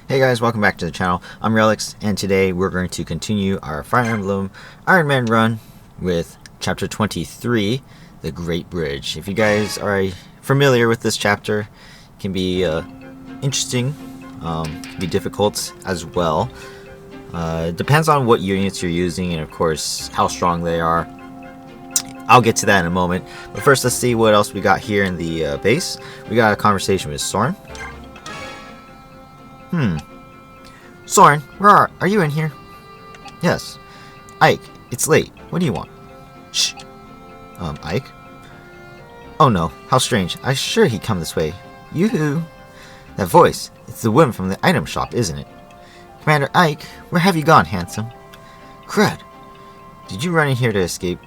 Hey guys, welcome back to the channel. I'm Relix, and today we're going to continue our Fire Emblem Ironman run with Chapter 23, The Great Bridge. If you guys are familiar with this chapter, it can be interesting, can be difficult as well. It depends on what units you're using and of course how strong they are. I'll get to that in a moment, but first let's see what else we got here in the base. We got a conversation with Soren. Soren, where are you in here? Yes. Ike, it's late. What do you want? Shh. Ike? Oh no, how strange. I'm sure he'd come this way. Yoo-hoo. That voice, it's the woman from the item shop, isn't it? Commander Ike, where have you gone, handsome? Crud. Did you run in here to escape?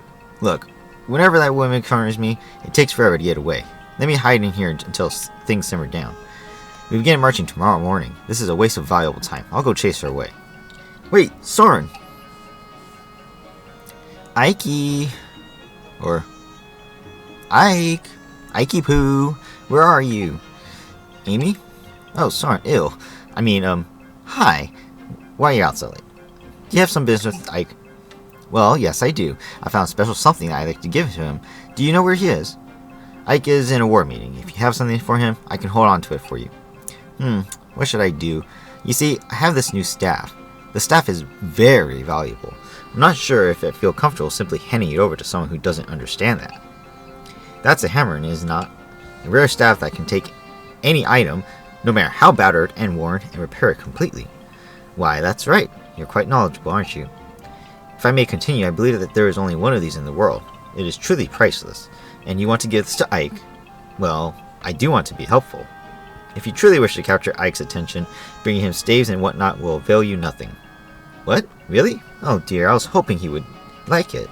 Look, whenever that woman corners me, it takes forever to get away. Let me hide in here until things simmer down. We begin marching tomorrow morning. This is a waste of valuable time. I'll go chase her away. Wait, Soren! Ikey! Or... Ike! Ikey Poo! Where are you? Amy? Oh, Soren, ill. Hi. Why are you out so late? Do you have some business with Ike? Well, yes, I do. I found special something I'd like to give to him. Do you know where he is? Ike is in a war meeting. If you have something for him, I can hold on to it for you. What should I do? You see, I have this new staff. The staff is very valuable. I'm not sure if I feel comfortable simply handing it over to someone who doesn't understand that. That's a hammer, is it not? A rare staff that can take any item, no matter how battered and worn, and repair it completely. Why, that's right. You're quite knowledgeable, aren't you? If I may continue, I believe that there is only one of these in the world. It is truly priceless. And you want to give this to Ike? Well, I do want to be helpful. If you truly wish to capture Ike's attention, bringing him staves and whatnot will avail you nothing. What? Really? Oh dear, I was hoping he would like it.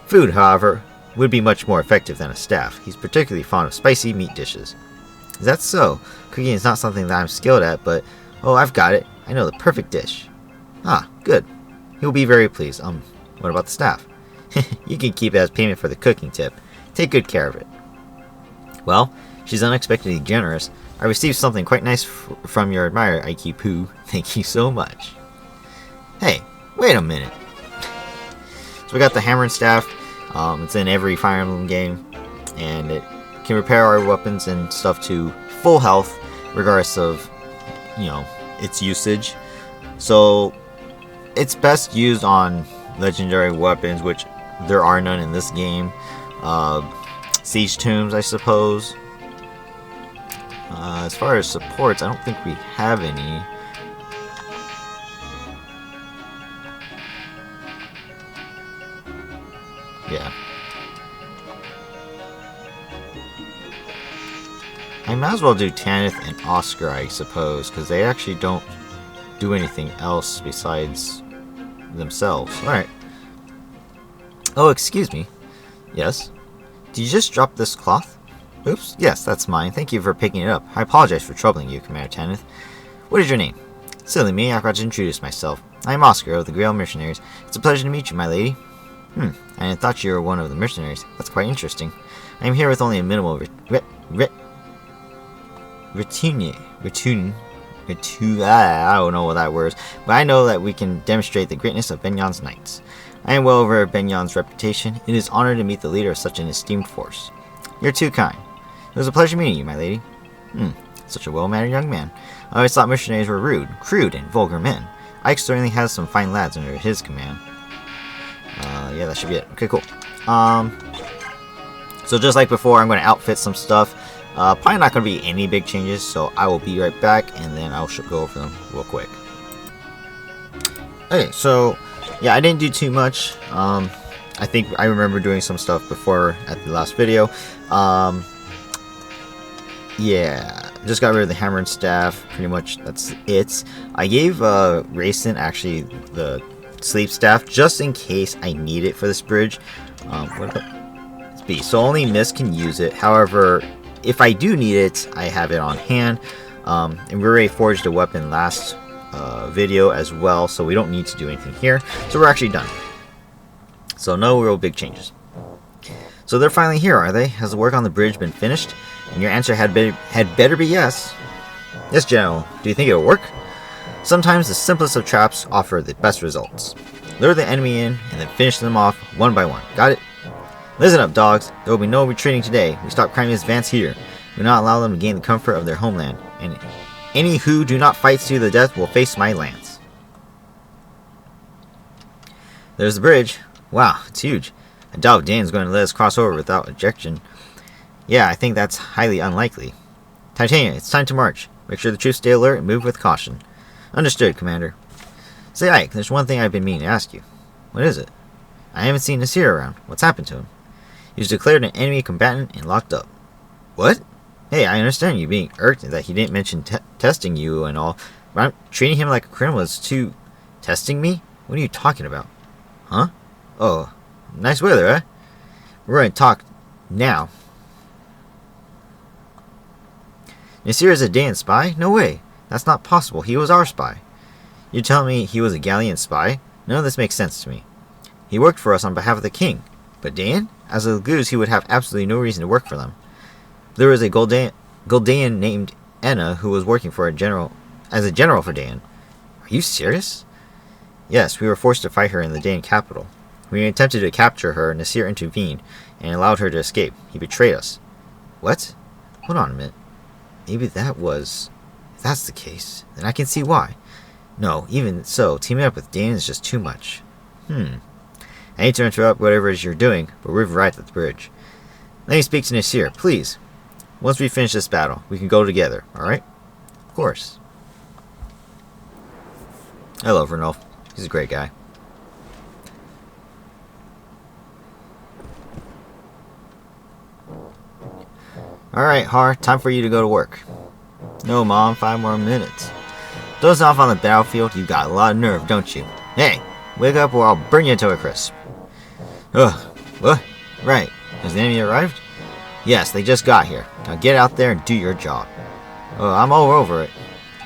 Food, however, would be much more effective than a staff. He's particularly fond of spicy meat dishes. Is that so? Cooking is not something that I'm skilled at, but... Oh, I've got it. I know the perfect dish. Ah, good. He'll be very pleased. What about the staff? You can keep it as payment for the cooking tip. Take good care of it. Well, she's unexpectedly generous. I received something quite nice from your admirer, Ike Poo. Thank you so much. Hey, wait a minute. So we got the hammer and staff. It's in every Fire Emblem game, and it can repair our weapons and stuff to full health, regardless of, its usage. So it's best used on legendary weapons, which there are none in this game. Siege tombs, I suppose. As far as supports, I don't think we have any. Yeah. I might as well do Tanith and Oscar, I suppose, because they actually don't do anything else besides themselves. Alright. Oh, excuse me. Yes? Did you just drop this cloth? Oops, yes, that's mine. Thank you for picking it up. I apologize for troubling you, Commander Tanith. What is your name? Silly me, I forgot to introduce myself. I am Oscar of the Grail Mercenaries. It's a pleasure to meet you, my lady. I thought you were one of the mercenaries. That's quite interesting. I am here with only a minimal I don't know what that word is, but I know that we can demonstrate the greatness of Benyan's knights. I am well aware of Benyan's reputation. It is an honor to meet the leader of such an esteemed force. You're too kind. It was a pleasure meeting you, my lady. Such a well-mannered young man. I always thought mercenaries were rude, crude, and vulgar men. Ike certainly has some fine lads under his command. Yeah, that should be it. Okay, cool. So just like before, I'm going to outfit some stuff. Probably not going to be any big changes, so I will be right back, and then I'll go over them real quick. Okay, so, yeah, I didn't do too much. I think I remember doing some stuff before at the last video. Yeah, just got rid of the hammer and staff. Pretty much that's it. I gave Rayson actually the sleep staff just in case I need it for this bridge. What about this B? So only Miss can use it. However, if I do need it, I have it on hand. And we already forged a weapon last video as well, so we don't need to do anything here. So we're actually done. So no real big changes. So they're finally here, are they? Has the work on the bridge been finished? And your answer had better be yes. Yes, General. Do you think it'll work? Sometimes the simplest of traps offer the best results. Lure the enemy in, and then finish them off one by one. Got it? Listen up, dogs. There will be no retreating today. We stop Crimea's advance here. We do not allow them to gain the comfort of their homeland. And any who do not fight to the death will face my lance. There's the bridge. Wow, it's huge. I doubt Dane's going to let us cross over without ejection. Yeah, I think that's highly unlikely. Titania, it's time to march. Make sure the troops stay alert and move with caution. Understood, Commander. Say, Ike, there's one thing I've been meaning to ask you. What is it? I haven't seen Nasir around. What's happened to him? He was declared an enemy combatant and locked up. What? Hey, I understand you being irked that he didn't mention testing you and all, but I'm treating him like a criminal is too... Testing me? What are you talking about? Huh? Oh, nice weather, eh? We're going to talk now. Nasir is a Dayan spy? No way. That's not possible. He was our spy. You're telling me he was a Galleon spy? None of this makes sense to me. He worked for us on behalf of the king. But Dayan? As a Laguz, he would have absolutely no reason to work for them. There was a Goldayan named Enna who was working for as a general for Dayan. Are you serious? Yes, we were forced to fight her in the Dayan capital. When we attempted to capture her, Nasir intervened and allowed her to escape. He betrayed us. What? Hold on a minute. Maybe that was... If that's the case, then I can see why. No, even so, teaming up with Dayan is just too much. I hate to interrupt whatever it is you're doing, but we're right at the bridge. Let me speak to Nasir, please. Once we finish this battle, we can go together, alright? Of course. I love Ranulf. He's a great guy. Alright, Har, time for you to go to work. No, Mom, 5 more minutes. Dozing off on the battlefield, you got a lot of nerve, don't you? Hey, wake up or I'll burn you to a crisp. Ugh, what? Right, has the enemy arrived? Yes, they just got here. Now get out there and do your job. Oh, I'm all over it.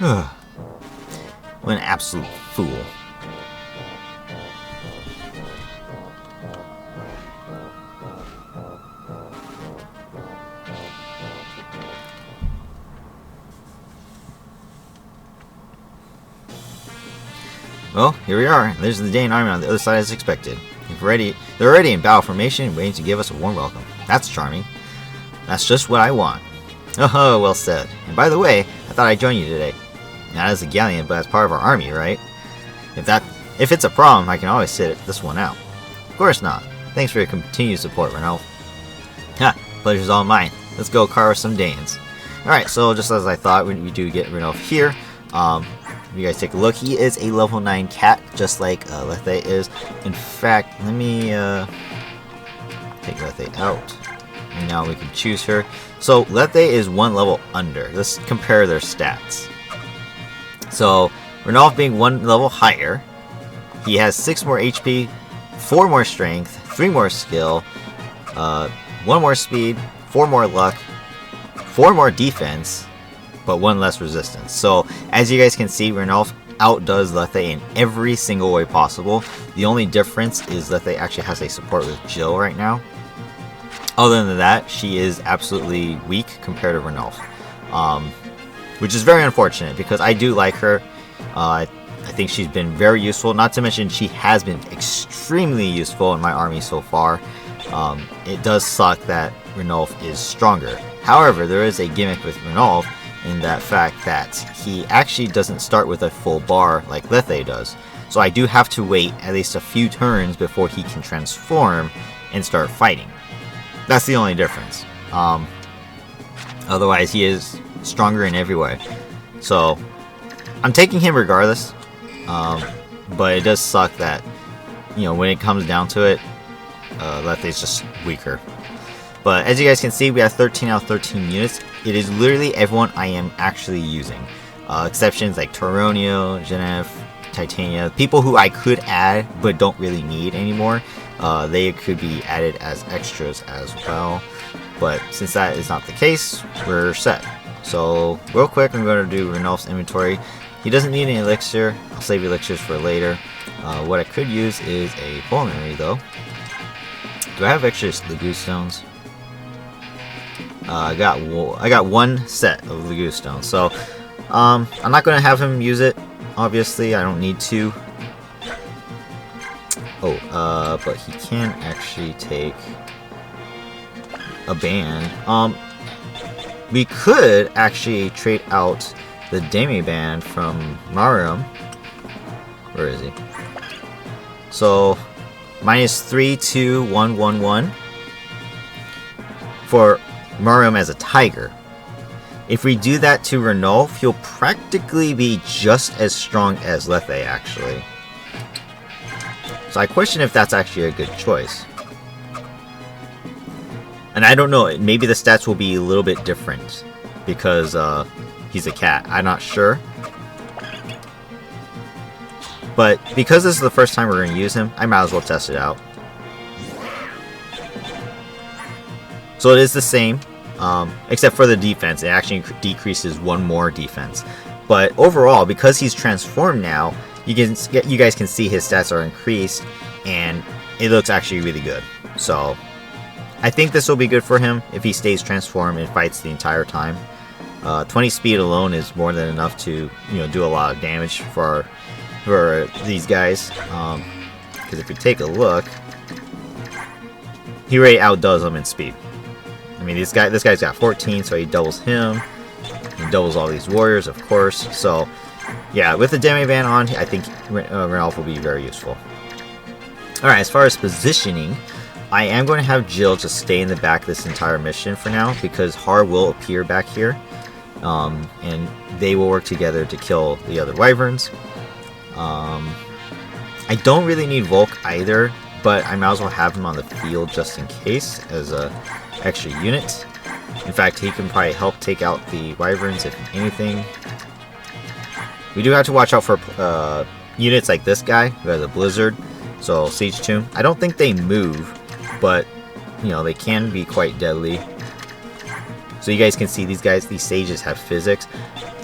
Ugh. What an absolute fool. Well, here we are. There's the Dayan army on the other side as expected. They're already in battle formation, waiting to give us a warm welcome. That's charming. That's just what I want. Oh, well said. And by the way, I thought I'd join you today. Not as a galleon, but as part of our army, right? If it's a problem, I can always sit this one out. Of course not. Thanks for your continued support, Ranulf. Ha! Pleasure's all mine. Let's go carve some Dayans. Alright, so just as I thought, we do get Ranulf here. If you guys take a look, he is a level 9 cat, just like Lethe is. In fact, let me take Lethe out. And now we can choose her. So Lethe is 1 level under. Let's compare their stats. So Ranulf being 1 level higher, he has 6 more HP, 4 more strength, 3 more skill, 1 more speed, 4 more luck, 4 more defense, but 1 less resistance. So as you guys can see, Ranulf outdoes Lethe in every single way possible. The only difference is Lethe actually has a support with Jill right now. Other than that, she is absolutely weak compared to Ranulf, which is very unfortunate because I do like her. I think she's been very useful. Not to mention she has been extremely useful in my army so far. It does suck that Ranulf is stronger. However, there is a gimmick with Ranulf in that fact that he actually doesn't start with a full bar like Lethe does. So I do have to wait at least a few turns before he can transform and start fighting. That's the only difference. Otherwise, he is stronger in every way. So I'm taking him regardless. But it does suck that, when it comes down to it, Lethe's just weaker. But as you guys can see, we have 13 out of 13 units. It is literally everyone I am actually using. Exceptions like Toronio, Genève, Titania. People who I could add but don't really need anymore. They could be added as extras as well. But since that is not the case, we're set. So real quick, I'm going to do Ranulf's inventory. He doesn't need any elixir. I'll save elixirs for later. What I could use is a pulmonary though. Do I have extra Laguz stones? I got 1 set of Laguz stones, so I'm not going to have him use it. obviously. I don't need to. Oh, but he can actually take a band. We could actually trade out the Demi band from Mariam. Where is he? So, -3, 2, 1, 1, 1 for Mariam as a tiger. If we do that to Ranulf, he'll practically be just as strong as Lethe, actually. So I question if that's actually a good choice. And I don't know, maybe the stats will be a little bit different because he's a cat. I'm not sure. But because this is the first time we're going to use him, I might as well test it out. So it is the same, except for the defense. It actually decreases one more defense. But overall, because he's transformed now, you guys can see his stats are increased, and it looks actually really good. So I think this will be good for him if he stays transformed and fights the entire time. 20 speed alone is more than enough to do a lot of damage for these guys. Because if you take a look, he already outdoes them in speed. I mean, this guy's got 14, so he doubles him. He doubles all these warriors, of course. So yeah, with the Demi Band on, I think Ranulf will be very useful. Alright, as far as positioning, I am going to have Jill just stay in the back this entire mission for now, because Har will appear back here, and they will work together to kill the other wyverns. I don't really need Volk either, but I might as well have him on the field just in case as a extra unit. In fact, he can probably help take out the wyverns if anything. We do have to watch out for units like this guy who has a blizzard, so Siege Tomb. I don't think they move, but they can be quite deadly. So you guys can see these sages have physics.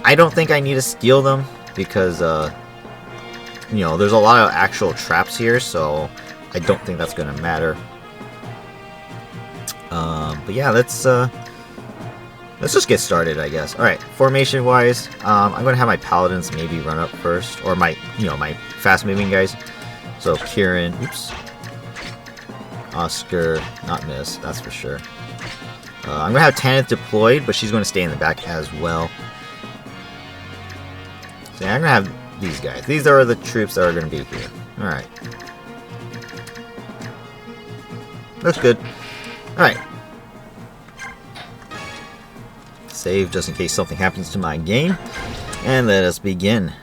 I don't think I need to steal them because there's a lot of actual traps here, so I don't think that's gonna matter. But yeah, let's just get started, I guess. All right, formation wise, I'm gonna have my paladins maybe run up first, or my my fast moving guys. So Kieran, oops, Oscar, not miss, that's for sure. I'm gonna have Tanith deployed, but she's gonna stay in the back as well. So yeah, I'm gonna have these guys. These are the troops that are gonna be here. All right, looks good. All right. Save just in case something happens to my game, and let us begin.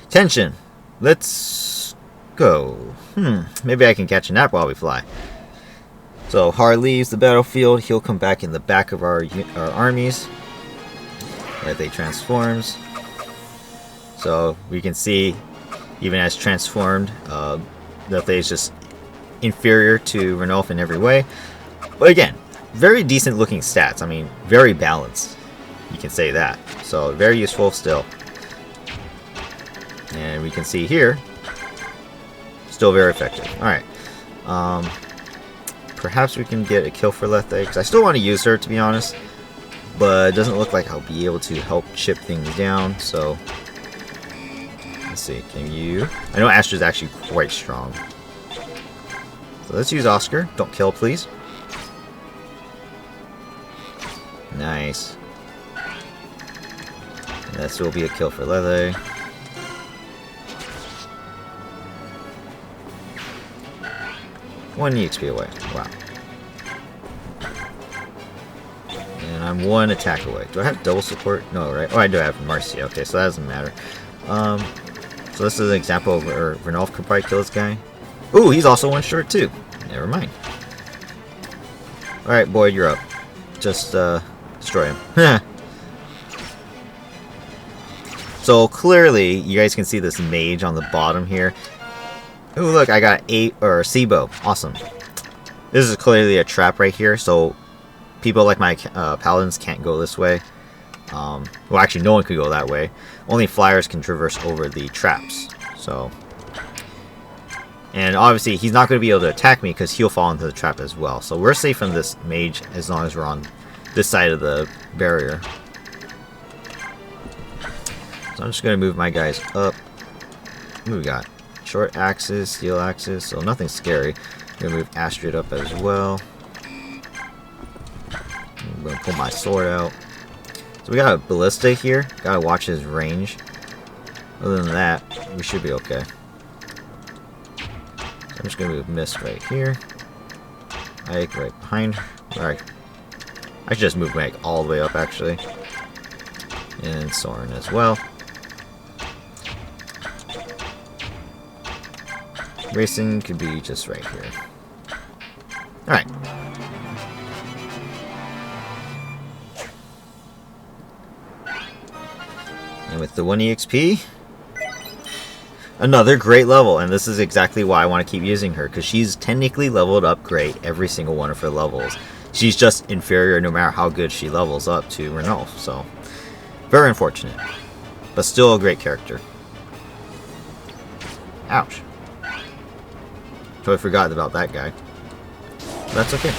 Tension. Let's go. Maybe I can catch a nap while we fly. So Har leaves the battlefield. He'll come back in the back of our armies as they transforms. So we can see, even as transformed, Lethe is just inferior to Ranulf in every way. But again, very decent looking stats. I mean, very balanced. You can say that. So very useful still. And we can see here, still very effective. Alright. Perhaps we can get a kill for Lethe, because I still want to use her, to be honest. But it doesn't look like I'll be able to help chip things down, so let's see, can you... I know Astra's actually quite strong. So let's use Oscar. Don't kill, please. Nice. And this will be a kill for Lethe. One EXP away. Wow. And I'm one attack away. Do I have double support? No, right? Oh, I do have Marcia. Okay, so that doesn't matter. So this is an example of where Ranulf could probably kill this guy. Ooh, he's also one short too. Never mind. Alright, Boyd, you're up. Just destroy him. So clearly, you guys can see this mage on the bottom here. Ooh, look, I got a Sibo. Awesome. This is clearly a trap right here, so people like my paladins can't go this way. Well, actually, no one could go that way. Only flyers can traverse over the traps. So, and obviously, he's not going to be able to attack me because he'll fall into the trap as well. So we're safe from this mage as long as we're on this side of the barrier. So I'm just going to move my guys up. What do we got? Short axes, steel axes, so nothing scary. I'm going to move Astrid up as well. I'm going to pull my sword out. So we got a ballista here. Gotta watch his range. Other than that, we should be okay. So I'm just going to move Mist right here. Ike right behind her. Alright. I should just move Ike all the way up, actually. And Soren as well. Racing could be just right here. Alright. And with the 1 EXP, another great level. And this is exactly why I want to keep using her, because she's technically leveled up great every single one of her levels. She's just inferior no matter how good she levels up to Renulf. So, very unfortunate. But still a great character. Ouch. Totally forgot about that guy. But that's okay.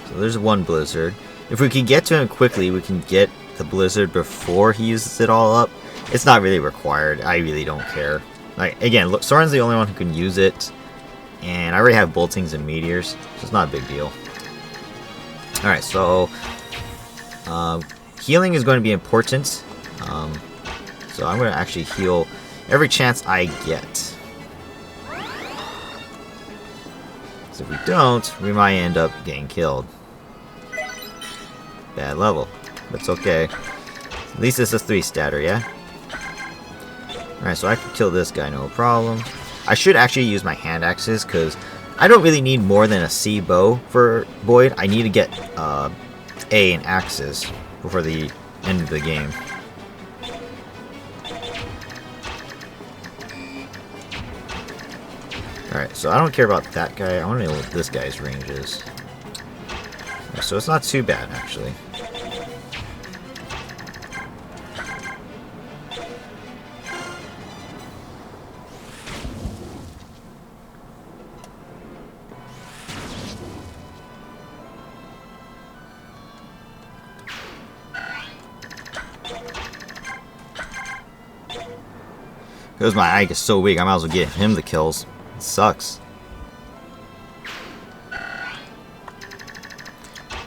So there's one blizzard. If we can get to him quickly, we can get the blizzard before he uses it all up. It's not really required. I really don't care. Like, again, look, Soren's the only one who can use it. And I already have boltings and meteors, so it's not a big deal. Alright, so healing is going to be important. So I'm going to actually heal every chance I get. So if we don't, we might end up getting killed. Bad level. But it's okay. At least it's a 3-statter, yeah? Alright, so I can kill this guy, no problem. I should actually use my hand axes, because I don't really need more than a C bow for Boyd. I need to get A and axes before the end of the game. Alright, so I don't care about that guy. I want to know what this guy's range is. So it's not too bad, actually. Because my Ike is so weak, I might as well get him the kills. It sucks.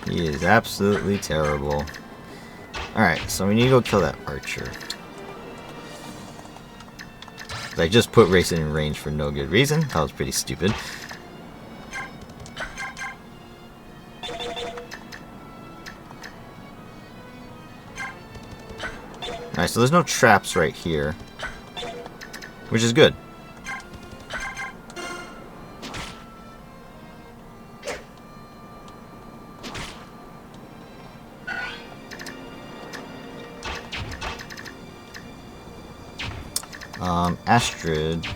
He is absolutely terrible. Alright, so we need to go kill that archer. I just put Racing in range for no good reason. That was pretty stupid. Alright, so there's no traps right here, which is good. Astrid,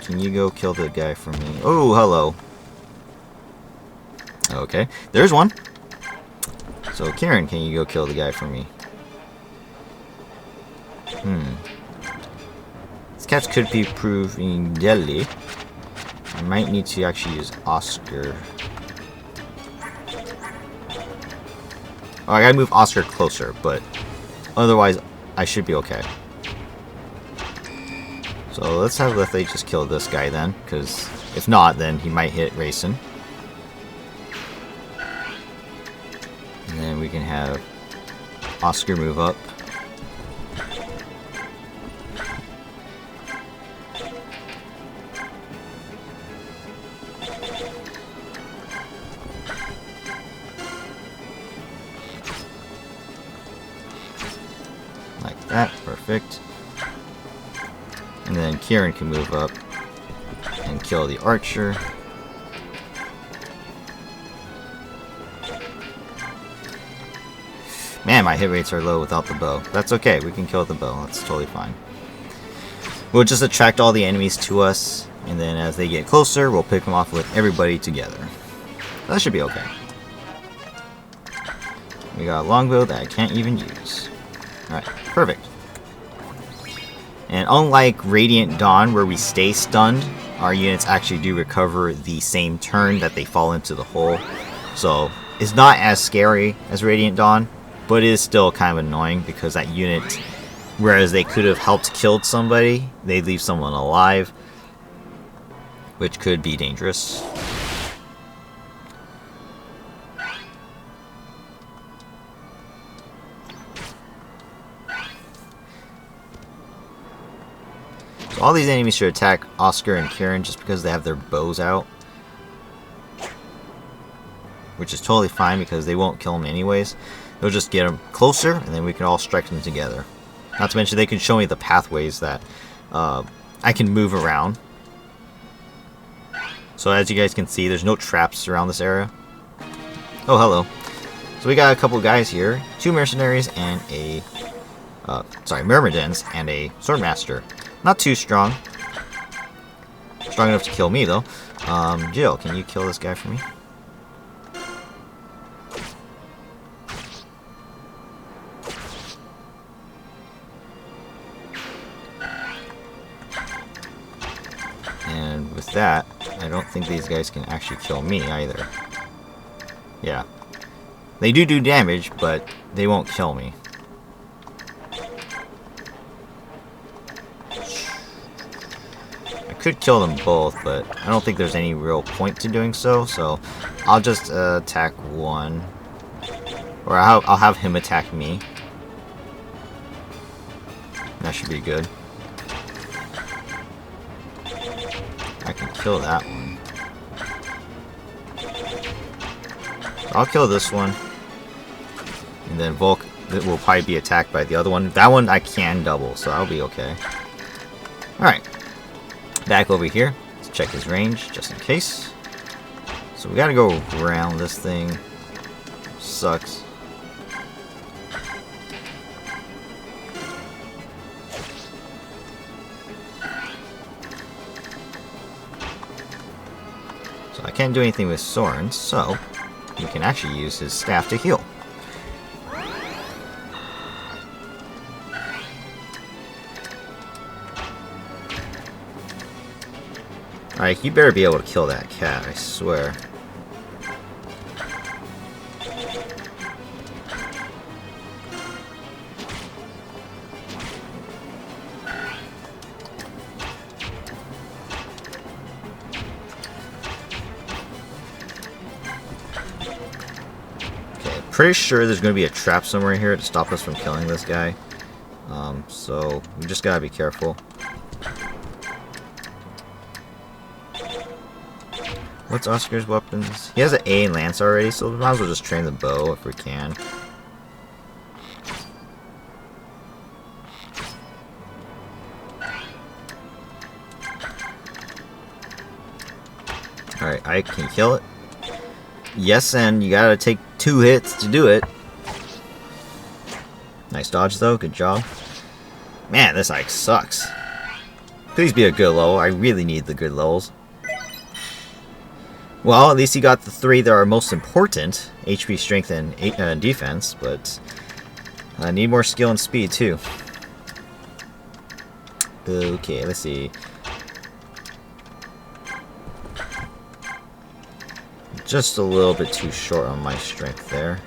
can you go kill the guy for me? Oh, hello. Okay, there's one. So, Kieran, can you go kill the guy for me? These cats could be proving deadly. I might need to actually use Oscar. Oh, I gotta move Oscar closer, but otherwise I should be okay. So let's have Lethe just kill this guy then, because if not, then he might hit Racing. And then we can have Oscar move up. Like that, perfect. And then Kieran can move up and kill the archer. Man, my hit rates are low without the bow. That's okay, we can kill the bow, that's totally fine. We'll just attract all the enemies to us, and then as they get closer, we'll pick them off with everybody together. That should be okay. We got a longbow that I can't even use. Alright, perfect. And unlike Radiant Dawn, where we stay stunned, our units actually do recover the same turn that they fall into the hole. So, it's not as scary as Radiant Dawn, but it is still kind of annoying because that unit, whereas they could have helped killed somebody, they leave someone alive, which could be dangerous. So all these enemies should attack Oscar and Kieran just because they have their bows out, which is totally fine because they won't kill them anyways. They'll just get them closer, and then we can all strike them together. Not to mention they can show me the pathways that I can move around. So as you guys can see, there's no traps around this area. Oh, hello. So we got a couple guys here, 2 mercenaries and a myrmidons and a swordmaster. Not too strong. Strong enough to kill me though. Jill, can you kill this guy for me? And with that, I don't think these guys can actually kill me either. Yeah. They do damage, but they won't kill me. I could kill them both, but I don't think there's any real point to doing so, so I'll just attack one. Or I'll have him attack me. That should be good. I can kill that one. I'll kill this one. And then Volk will probably be attacked by the other one. That one I can double, so I'll be okay. Alright. Back over here. Let's check his range, just in case. So we gotta go around this thing. Sucks. So I can't do anything with Soren, so he can actually use his staff to heal. Alright, you better be able to kill that cat, I swear. Okay, pretty sure there's going to be a trap somewhere here to stop us from killing this guy. So we just gotta be careful. What's Oscar's weapons? He has an A and lance already, so we might as well just train the bow if we can. Alright, I can kill it. Yes, and you gotta take 2 hits to do it. Nice dodge though, good job. Man, this Ike sucks. Please be a good level, I really need the good levels. Well, at least he got the 3 that are most important. HP, strength, and defense, but I need more skill and speed too. Okay, let's see. Just a little bit too short on my strength there.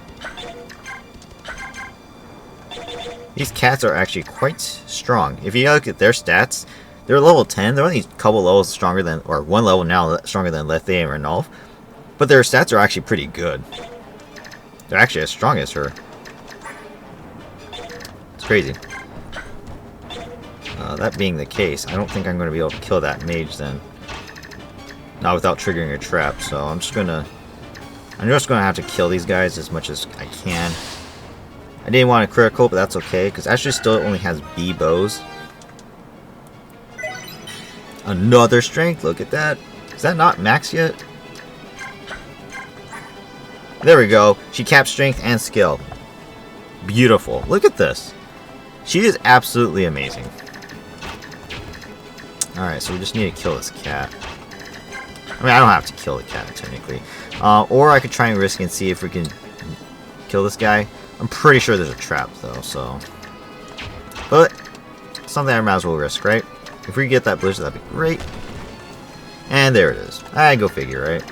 These cats are actually quite strong. If you look at their stats, they're level 10. They're only a couple levels stronger than, or 1 level now stronger than Lethe and Ranulf. But their stats are actually pretty good. They're actually as strong as her. It's crazy. That being the case, I don't think I'm going to be able to kill that mage then. Not without triggering a trap, so I'm just gonna have to kill these guys as much as I can. I didn't want a critical, but that's okay, because Ashley still only has B bows. Another strength, look at that. Is that not max yet? There we go. She capped strength and skill. Beautiful. Look at this. She is absolutely amazing. Alright, so we just need to kill this cat. I mean, I don't have to kill the cat, technically. Or I could try and risk and see if we can kill this guy. I'm pretty sure there's a trap, though, so... But, something I might as well risk, right? If we get that blizzard, that'd be great. And there it is. I go figure, right?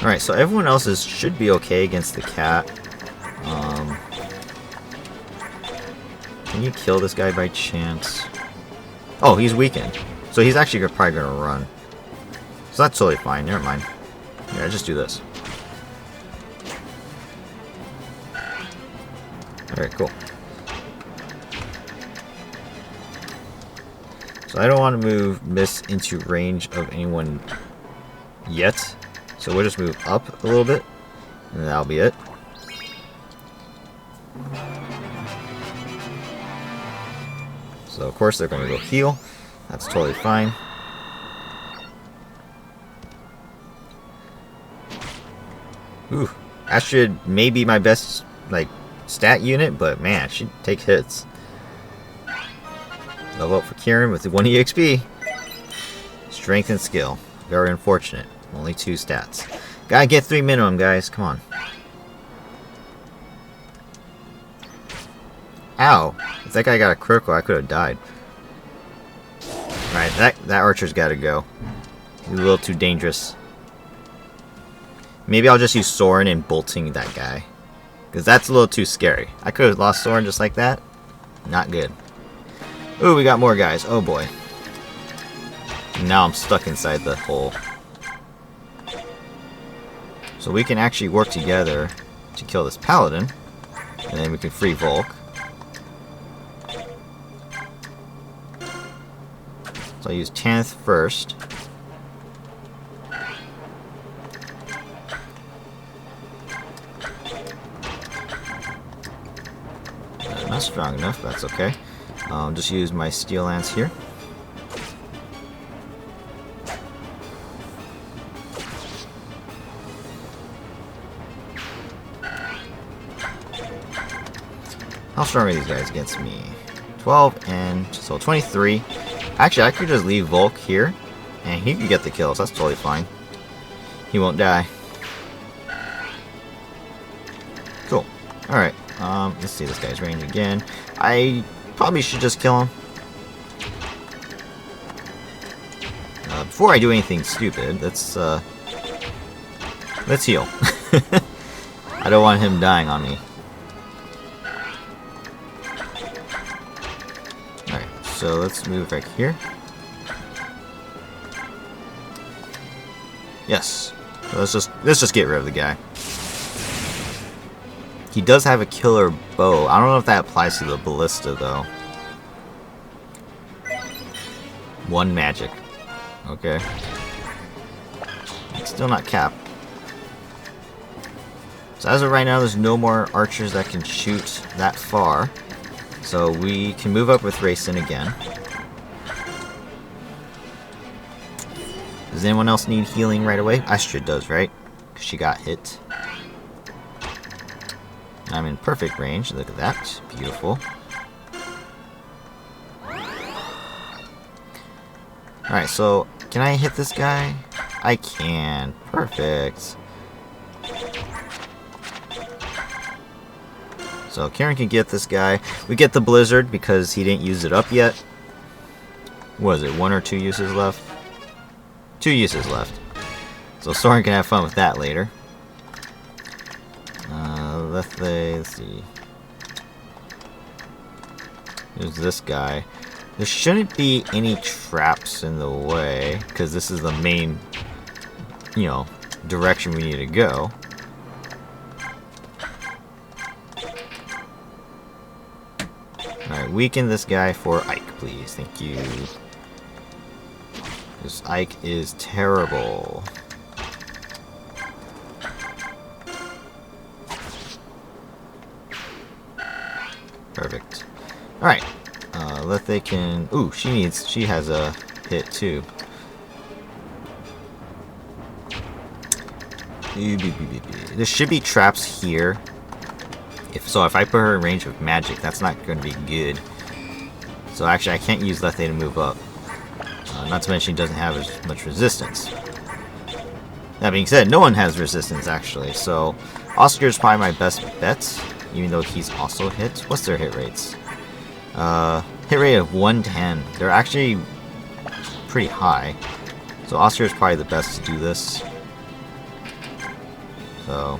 Alright, so everyone else should be okay against the cat. Can you kill this guy by chance? Oh, he's weakened. So he's actually probably going to run. So that's totally fine. Never mind. Yeah, just do this. Alright, cool. So I don't want to miss into range of anyone yet. So we'll just move up a little bit. And that'll be it. So of course they're going to go heal. That's totally fine. Ooh, Astrid may be my best stat unit, but man, she takes hits. Level up for Kieran with the 1 EXP. Strength and skill. Very unfortunate. Only 2 stats. Gotta get 3 minimum, guys. Come on. Ow. If that guy got a critical, I could have died. Alright, that archer's gotta go. He's a little too dangerous. Maybe I'll just use Soren and bolting that guy. Because that's a little too scary. I could have lost Soren just like that. Not good. Ooh, we got more guys. Oh boy. Now I'm stuck inside the hole. So we can actually work together to kill this paladin. And then we can free Volk. So I'll use 10th first. Not strong enough, but that's okay. Just use my steel lance here. How strong are these guys against me? 12 and so 23. Actually, I could just leave Volk here, and he could get the kills. That's totally fine. He won't die. Cool. Alright, let's see this guy's range again. I probably should just kill him. Before I do anything stupid, let's heal. I don't want him dying on me. Alright, so let's move right here. Yes. So let's just get rid of the guy. He does have a killer bow. I don't know if that applies to the ballista though. 1 magic. Okay. It's still not capped. So as of right now, there's no more archers that can shoot that far. So we can move up with Rayson again. Does anyone else need healing right away? Astrid does, right? Because she got hit. I'm in perfect range. Look at that. Beautiful. Alright, so can I hit this guy? I can. Perfect. So Karen can get this guy. We get the blizzard because he didn't use it up yet. What is it? 1 or 2 uses left? 2 uses left. So Soren can have fun with that later. Let's see. There's this guy. There shouldn't be any traps in the way, because this is the main, direction we need to go. Alright, weaken this guy for Ike, please. Thank you. This Ike is terrible. Perfect. Alright. Lethe can... Ooh, she has a hit too. There should be traps here. If I put her in range of magic, that's not going to be good. So actually, I can't use Lethe to move up. Not to mention, she doesn't have as much resistance. That being said, no one has resistance actually. So Oscar's probably my best bet, even though he's also hit. What's their hit rates? Hit rate of 110. They're actually pretty high. So Oscar is probably the best to do this. So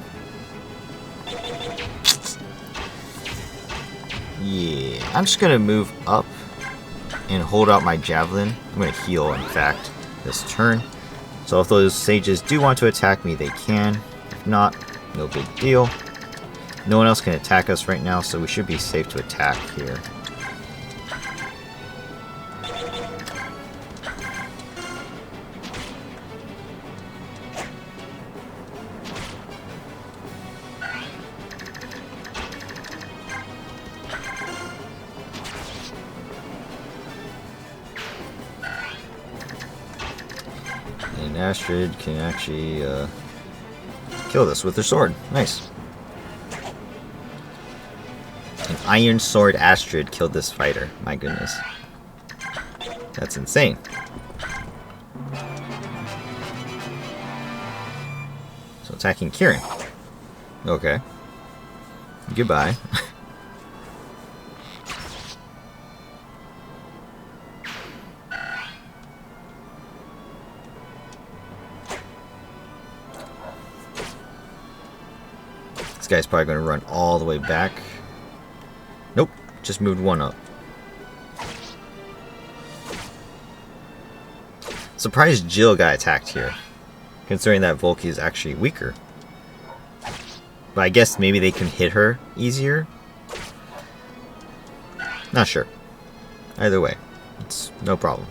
yeah, I'm just gonna move up and hold out my javelin. I'm gonna heal, in fact, this turn. So if those sages do want to attack me, they can. If not, no big deal. No one else can attack us right now, so we should be safe to attack here. And Astrid can actually kill this with her sword. Nice. An Iron Sword Astrid killed this fighter. My goodness. That's insane. So attacking Kieran. Okay. Goodbye. This guy's probably going to run all the way back. Nope, just moved one up. Surprised Jill got attacked here, considering that Volky is actually weaker. But I guess maybe they can hit her easier? Not sure. Either way, it's no problem.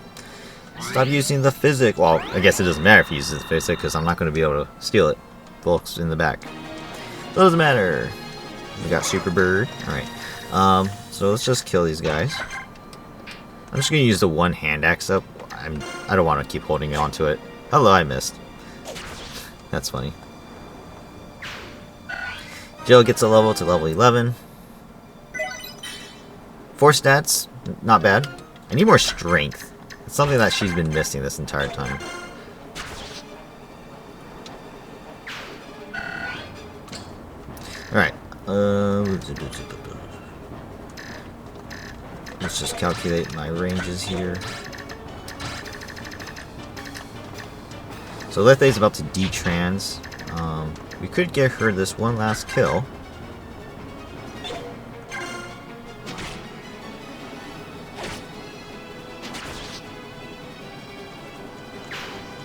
Stop using the physic. Well, I guess it doesn't matter if he uses the physic, because I'm not going to be able to steal it. Volk's in the back. Doesn't matter. We got Super Bird. Alright. So let's just kill these guys. I'm just gonna use the one hand axe up. I don't want to keep holding on to it. Hello, I missed. That's funny. Jill gets a level to level 11. 4 stats, not bad. I need more strength. It's something that she's been missing this entire time. Alright. Let's just calculate my ranges here. So Lethe's about to detrans. We could get her this one last kill.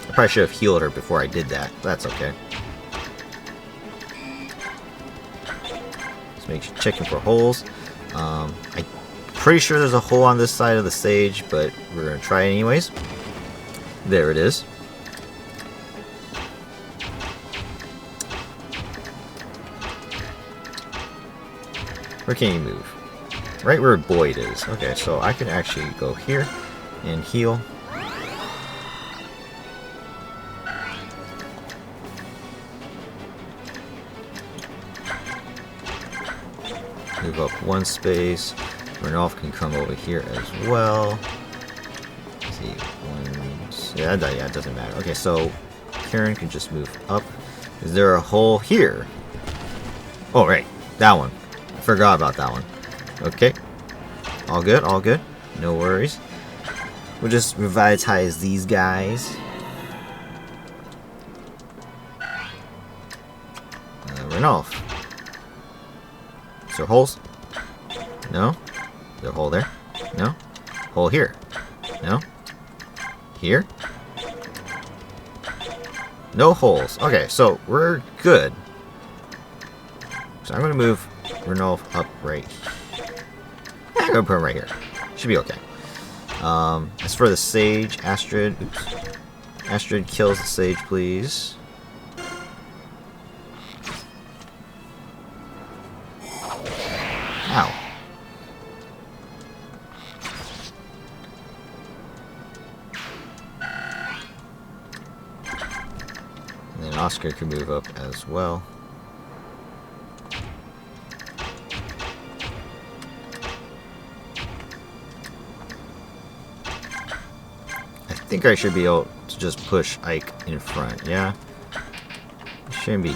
I probably should have healed her before I did that, but that's okay. Checking for holes. I'm pretty sure there's a hole on this side of the stage, but we're gonna try anyways. There it is. Where can you move? Right where Boyd is. Okay, so I can actually go here and heal. Move up one space. Renolf can come over here as well. Let's see, yeah, it doesn't matter. Okay, so Karen can just move up. Is there a hole here? Oh, right, that one. I forgot about that one. Okay, all good, all good. No worries. We'll just revitalize these guys. Renolf. Is there holes? No? Is there a hole there? No? Hole here? No? Here? No holes. Okay, so we're good. So I'm gonna move Renolf up right here. I'm gonna put him right here. Should be okay. As for the Sage, Astrid. Oops. Astrid kills the Sage, please. Ow. And then Oscar can move up as well. I think I should be able to just push Ike in front, yeah? Shouldn't be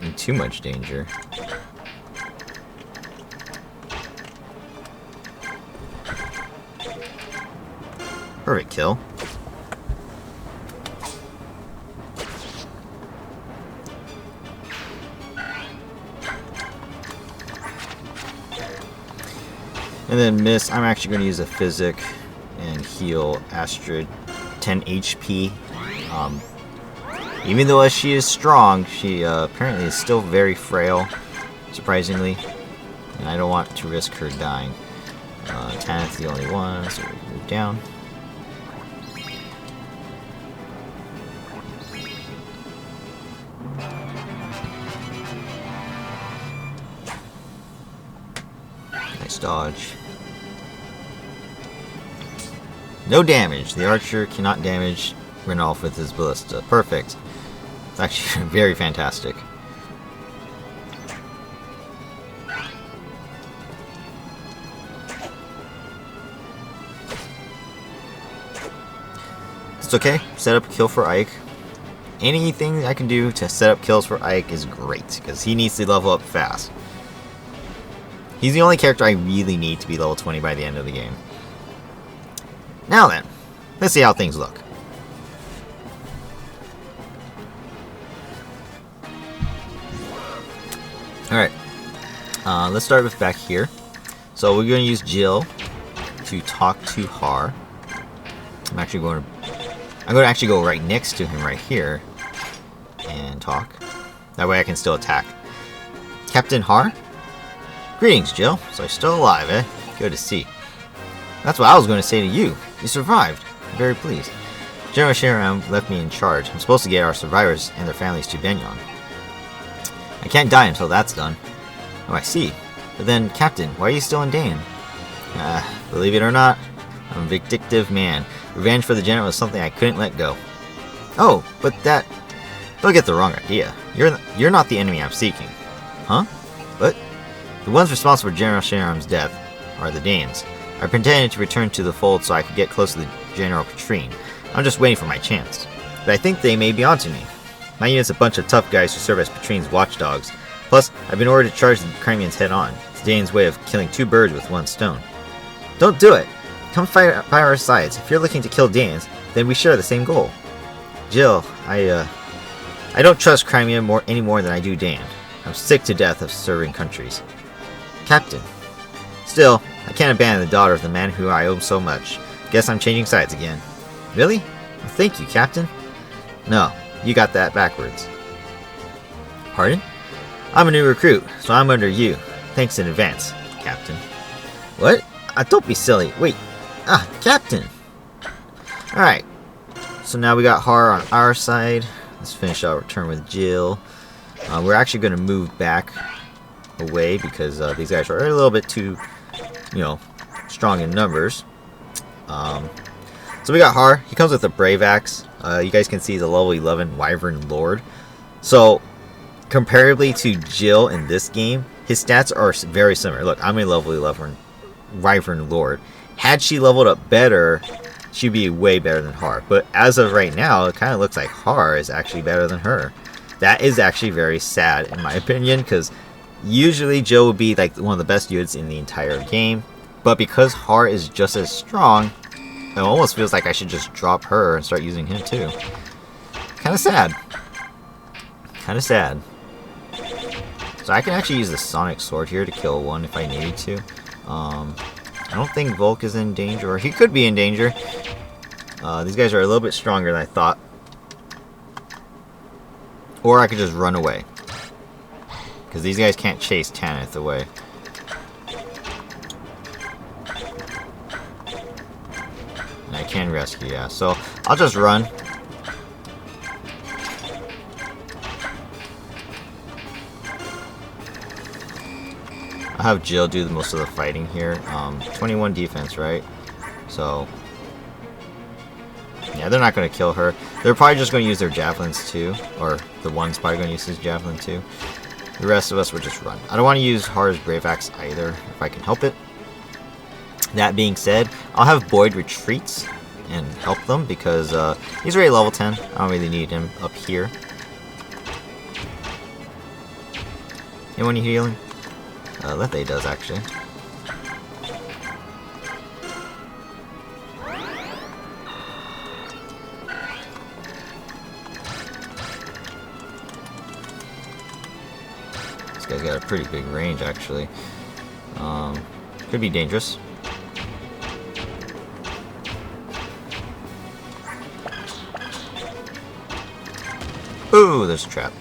in too much danger. Perfect kill. And then Miss, I'm actually going to use a Physic and heal Astrid 10 HP. Even though she is strong, she apparently is still very frail, surprisingly. And I don't want to risk her dying. Tanith's the only one, so we move down. Nice dodge. No damage. The archer cannot damage Renolf with his ballista. Perfect. It's actually very fantastic. It's okay. Set up a kill for Ike. Anything I can do to set up kills for Ike is great, because he needs to level up fast. He's the only character I really need to be level 20 by the end of the game. Now then, let's see how things look. Alright, let's start with back here. So we're going to use Jill to talk to Har. I'm going to actually go right next to him right here and talk. That way I can still attack. Captain Har? Greetings, Jill. So you're still alive, eh? Good to see. That's what I was going to say to you. You survived. I'm very pleased. General Sharam left me in charge. I'm supposed to get our survivors and their families to Benyon. I can't die until that's done. Oh, I see. But then, Captain, why are you still in Dane? Believe it or not, I'm a vindictive man. Revenge for the general is something I couldn't let go. Oh, but that... Don't get the wrong idea. You're not the enemy I'm seeking. Huh? What? The ones responsible for General Sharam's death are the Danes. I pretended to return to the fold so I could get close to the General Katrine. I'm just waiting for my chance. But I think they may be onto me. My unit's a bunch of tough guys who serve as Katrine's watchdogs. Plus, I've been ordered to charge the Crimeans head on. It's Dane's way of killing two birds with one stone. Don't do it! Come fight by our sides. If you're looking to kill Danes, then we share the same goal. Jill, I don't trust Crimea any more than I do Dane. I'm sick to death of serving countries. Captain. Still, I can't abandon the daughter of the man who I owe so much. Guess I'm changing sides again. Really? Well, thank you, Captain. No, you got that backwards. Pardon? I'm a new recruit, so I'm under you. Thanks in advance, Captain. What? Don't be silly. Wait. Captain! Alright. So now we got Har on our side. Let's finish our turn with Jill. We're actually going to move back away because these guys are a little bit too, strong in numbers. So we got Har. He comes with a Brave Axe. You guys can see the level 11 Wyvern Lord. So, comparably to Jill in this game, his stats are very similar. Look, I'm a level 11 Wyvern Lord. Had she leveled up better, she'd be way better than Har. But as of right now, it kind of looks like Har is actually better than her. That is actually very sad, in my opinion, because usually Jill would be like one of the best units in the entire game. But because Har is just as strong, it almost feels like I should just drop her and start using him too. Kind of sad. Kind of sad. So I can actually use the Sonic Sword here to kill one if I needed to. I don't think Volk is in danger, or he could be in danger. These guys are a little bit stronger than I thought. Or I could just run away. Because these guys can't chase Tanith away. And I can rescue, yeah. So I'll just run. I'll have Jill do most of the fighting here. 21 defense, right? So, yeah, they're not going to kill her. They're probably just going to use their javelins too. Or the one's probably going to use his javelin too. The rest of us will just run. I don't want to use Har's Brave Axe either, if I can help it. That being said, I'll have Boyd retreats and help them because he's already level 10. I don't really need him up here. Anyone need healing? Lethe does, actually. This guy's got a pretty big range, actually. Could be dangerous. Ooh, there's a trap.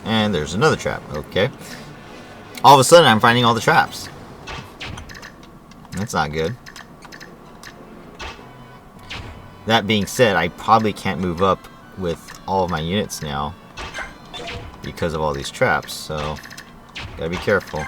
And there's another trap. Okay. All of a sudden, I'm finding all the traps. That's not good. That being said, I probably can't move up with all of my units now because of all these traps, so gotta be careful.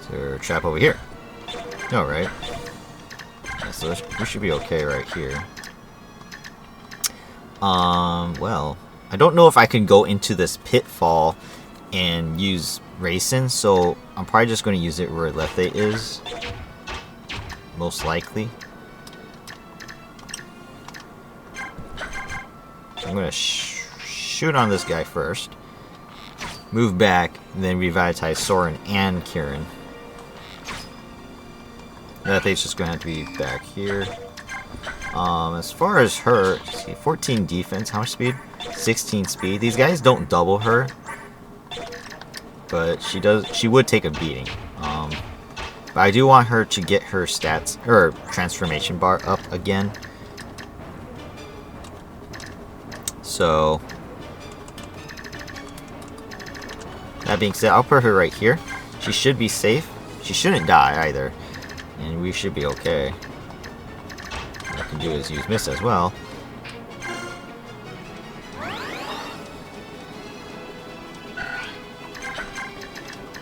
Is there a trap over here? No, right? Yeah, so we should be okay right here. Well, I don't know if I can go into this pitfall and use Racing, so I'm probably just going to use it where Lethe is. Most likely. So I'm going to shoot on this guy first. Move back, and then revitalize Soren and Kieran. Lethe's just going to have to be back here. As far as her, let's see, 14 defense, how much speed? 16 speed. These guys don't double her, but she would take a beating. But I do want her to get her stats, her transformation bar up again. So, that being said, I'll put her right here. She should be safe. She shouldn't die either, and we should be okay. What I can do is use Miss as well.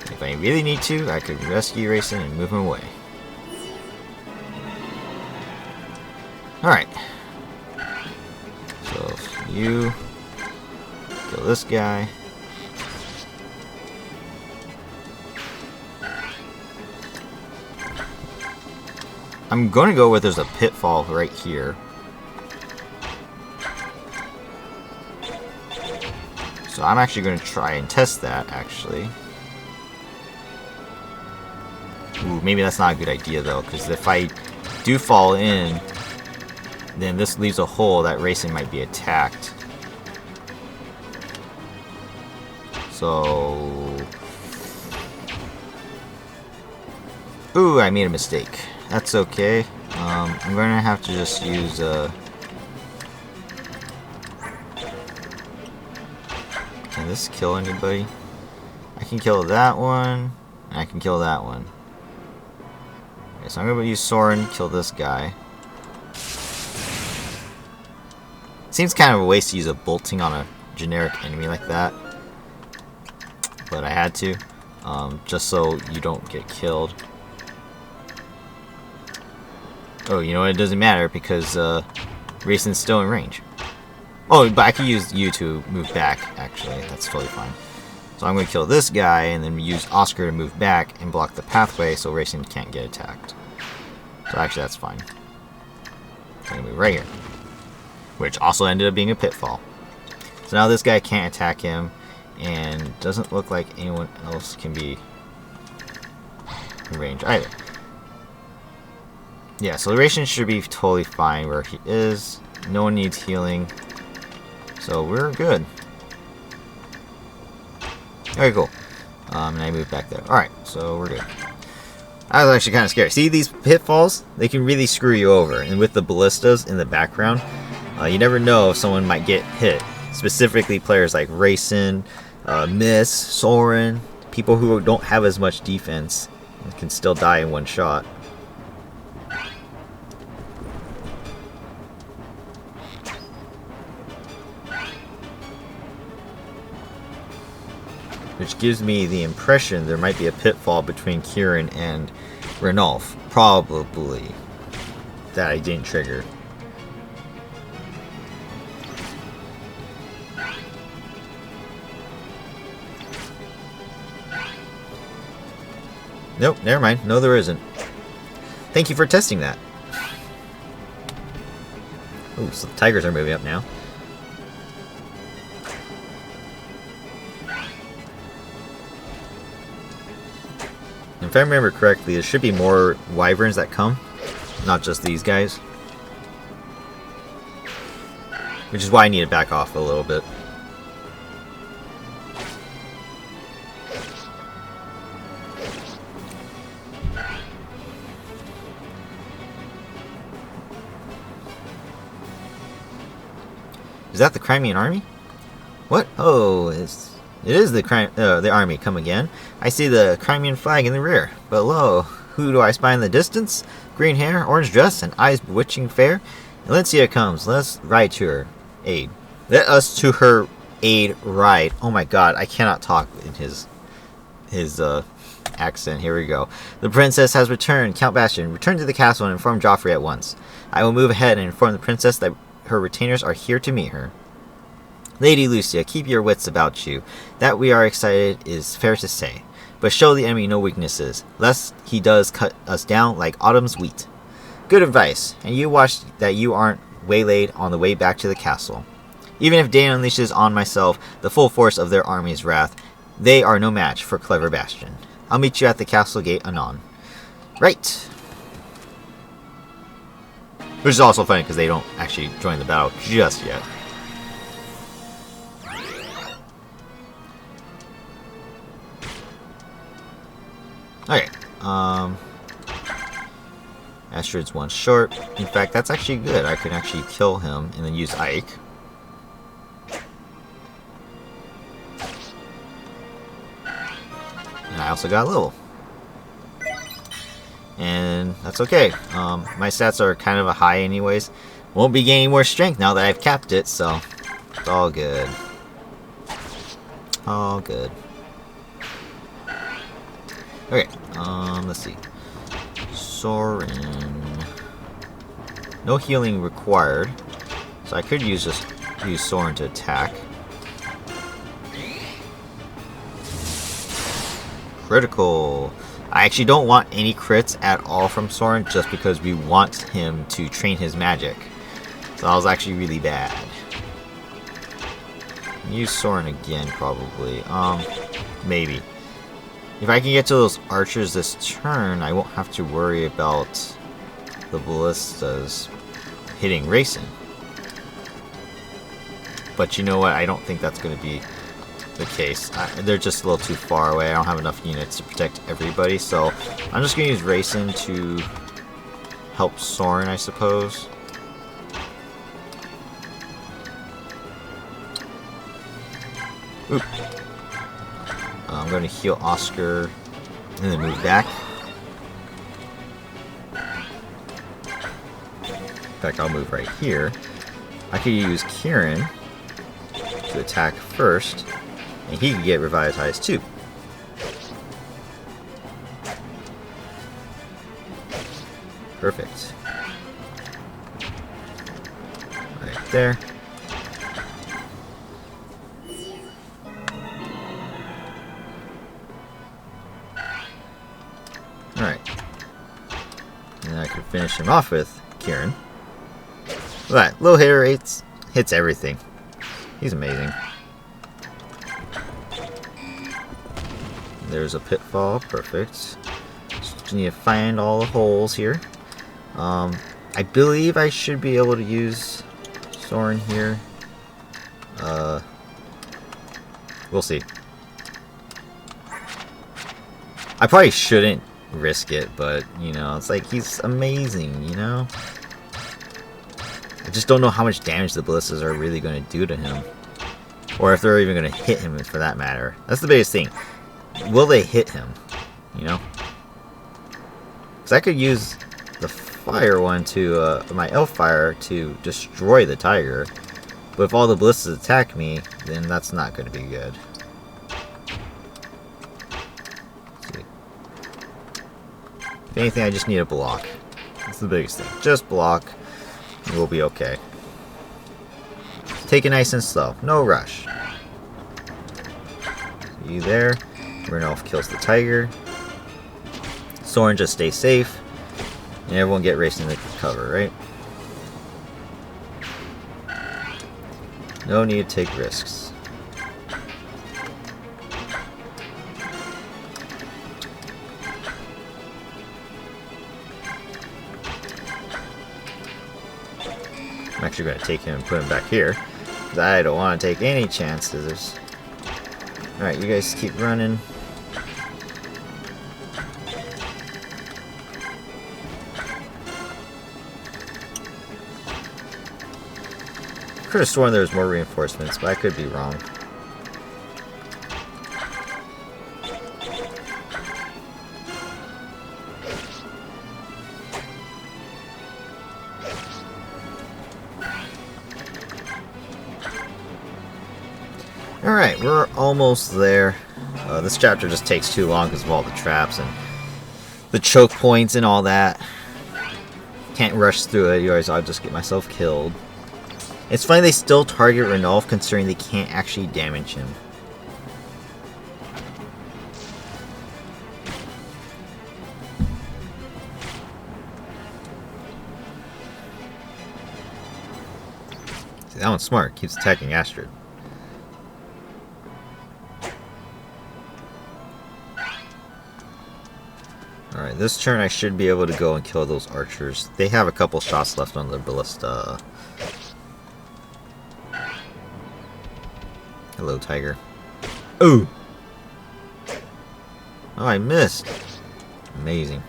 If I really need to, I could rescue Racing and move him away. Alright. So, you kill this guy. I'm going to go where there's a pitfall right here. So I'm actually going to try and test that, actually. Ooh, maybe that's not a good idea, though, because if I do fall in, then this leaves a hole that Racing might be attacked. So... Ooh, I made a mistake. That's okay. I'm going to have to just use... Can this kill anybody? I can kill that one, and I can kill that one. Okay, so I'm going to use Soren, kill this guy. Seems kind of a waste to use a bolting on a generic enemy like that. But I had to, just so you don't get killed. Oh, you know what? It doesn't matter because Racing's still in range. Oh, but I could use you to move back, actually. That's totally fine. So I'm going to kill this guy and then use Oscar to move back and block the pathway so Racing can't get attacked. So actually, that's fine. I'm going to move right here. Which also ended up being a pitfall. So now this guy can't attack him, and doesn't look like anyone else can be in range either. Yeah, so the Racing should be totally fine where he is. No one needs healing. So we're good. Very cool. And I moved back there. Alright, so we're good. I was actually kind of scared. See, these pitfalls, they can really screw you over. And with the ballistas in the background, you never know if someone might get hit. Specifically players like Racing, Miss, Soren, people who don't have as much defense and can still die in one shot. Which gives me the impression there might be a pitfall between Kieran and Ranulf. Probably. That I didn't trigger. Nope, never mind. No, there isn't. Thank you for testing that. Ooh, so the tigers are moving up now. If I remember correctly, there should be more wyverns that come, not just these guys. Which is why I need to back off a little bit. Is that the Crimean army? What? Oh, it is the army. Come again. I see the Crimean flag in the rear. But lo, who do I spy in the distance? Green hair, orange dress, and eyes bewitching fair. Valencia comes. Let us ride to her aid. Let us to her aid ride. Oh my god, I cannot talk in his accent. Here we go. The princess has returned. Count Bastion, return to the castle and inform Joffrey at once. I will move ahead and inform the princess that her retainers are here to meet her. Lady Lucia, keep your wits about you. That we are excited is fair to say, but show the enemy no weaknesses, lest he does cut us down like autumn's wheat. Good advice, and you watch that you aren't waylaid on the way back to the castle. Even if Dane unleashes on myself the full force of their army's wrath, they are no match for clever Bastion. I'll meet you at the castle gate anon. Right. Which is also funny because they don't actually join the battle just yet. Okay. Astrid's one short. In fact, that's actually good. I can actually kill him and then use Ike. And I also got a level. And that's okay. My stats are kind of a high anyways. Won't be gaining more strength now that I've capped it, so it's all good. All good. Okay, let's see. Soren. No healing required. So I could use Soren to attack. Critical. I actually don't want any crits at all from Soren just because we want him to train his magic. So that was actually really bad. Use Soren again probably. Maybe. If I can get to those archers this turn, I won't have to worry about the ballistas hitting Racing. But you know what? I don't think that's going to be the case. They're just a little too far away. I don't have enough units to protect everybody, so I'm just going to use Racing to help Soren, I suppose. Oop. I'm going to heal Oscar and then move back. In fact, I'll move right here. I could use Kieran to attack first, and he can get revitalized too. Perfect. Right there. Alright. And I can finish him off with Kieran. Look at that. Low hit rates. Hits everything. He's amazing. There's a pitfall. Perfect. Just need to find all the holes here. I believe I should be able to use Soren here. We'll see. I probably shouldn't risk it, but you know, it's like he's amazing, you know? I just don't know how much damage the ballistas are really going to do to him. Or if they're even going to hit him for that matter. That's the biggest thing. Will they hit him? You know? Because I could use the fire one to, my elf fire to destroy the tiger. But if all the ballistas attack me, then that's not going to be good. If anything, I just need a block. That's the biggest thing. Just block. And we'll be okay. Take it nice and slow. No rush. You there. Renolf kills the tiger. Soren just stay safe. And everyone get racing to cover, right? No need to take risks. actually going to take him and put him back here. Because I don't want to take any chances. Alright, you guys keep running. Could have sworn there was more reinforcements, but I could be wrong. Alright, we're almost there. This chapter just takes too long because of all the traps and the choke points and all that. Can't rush through it, otherwise I'll just get myself killed. It's funny they still target Ranulf considering they can't actually damage him. See, that one's smart, keeps attacking Astrid. Alright, this turn I should be able to go and kill those archers. They have a couple shots left on their ballista. Hello, tiger. Ooh! Oh, I missed! Amazing.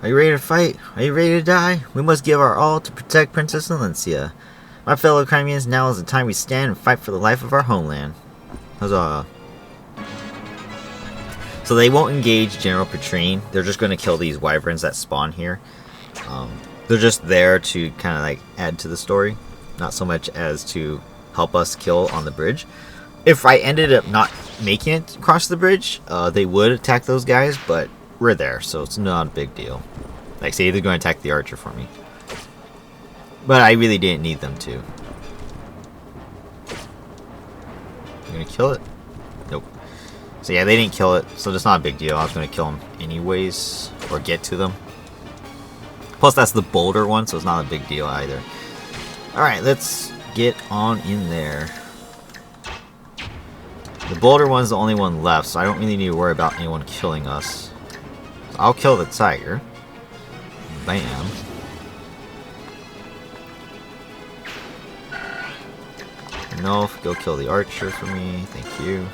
Are you ready to fight? Are you ready to die? We must give our all to protect Princess Valencia. My fellow Crimeans, now is the time we stand and fight for the life of our homeland. Huzzah. So they won't engage General Petrine. They're just going to kill these wyverns that spawn here. They're just there to kind of like add to the story. Not so much as to help us kill on the bridge. If I ended up not making it across the bridge, they would attack those guys, but we're there, so it's not a big deal. Like, say they're going to attack the archer for me. But I really didn't need them to. You gonna kill it? Nope. So yeah, they didn't kill it, so it's not a big deal. I was going to kill them anyways, or get to them. Plus, that's the boulder one, so it's not a big deal either. Alright, let's get on in there. The boulder one's the only one left, so I don't really need to worry about anyone killing us. So I'll kill the tiger. Bam. No, go kill the archer for me. Thank you.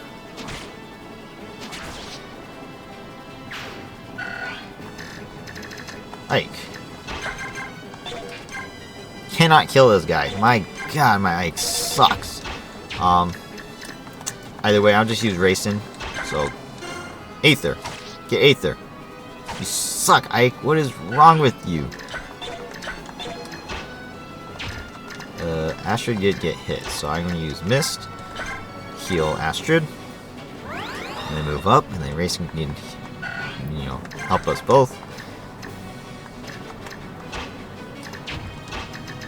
Ike. Cannot kill this guy. My god, my Ike sucks. Either way, I'll just use Racing. So, Aether. Get Aether. You suck, Ike. What is wrong with you? Astrid did get hit, so I'm going to use Mist. Heal Astrid. And then move up, and then Racing can, you know, help us both.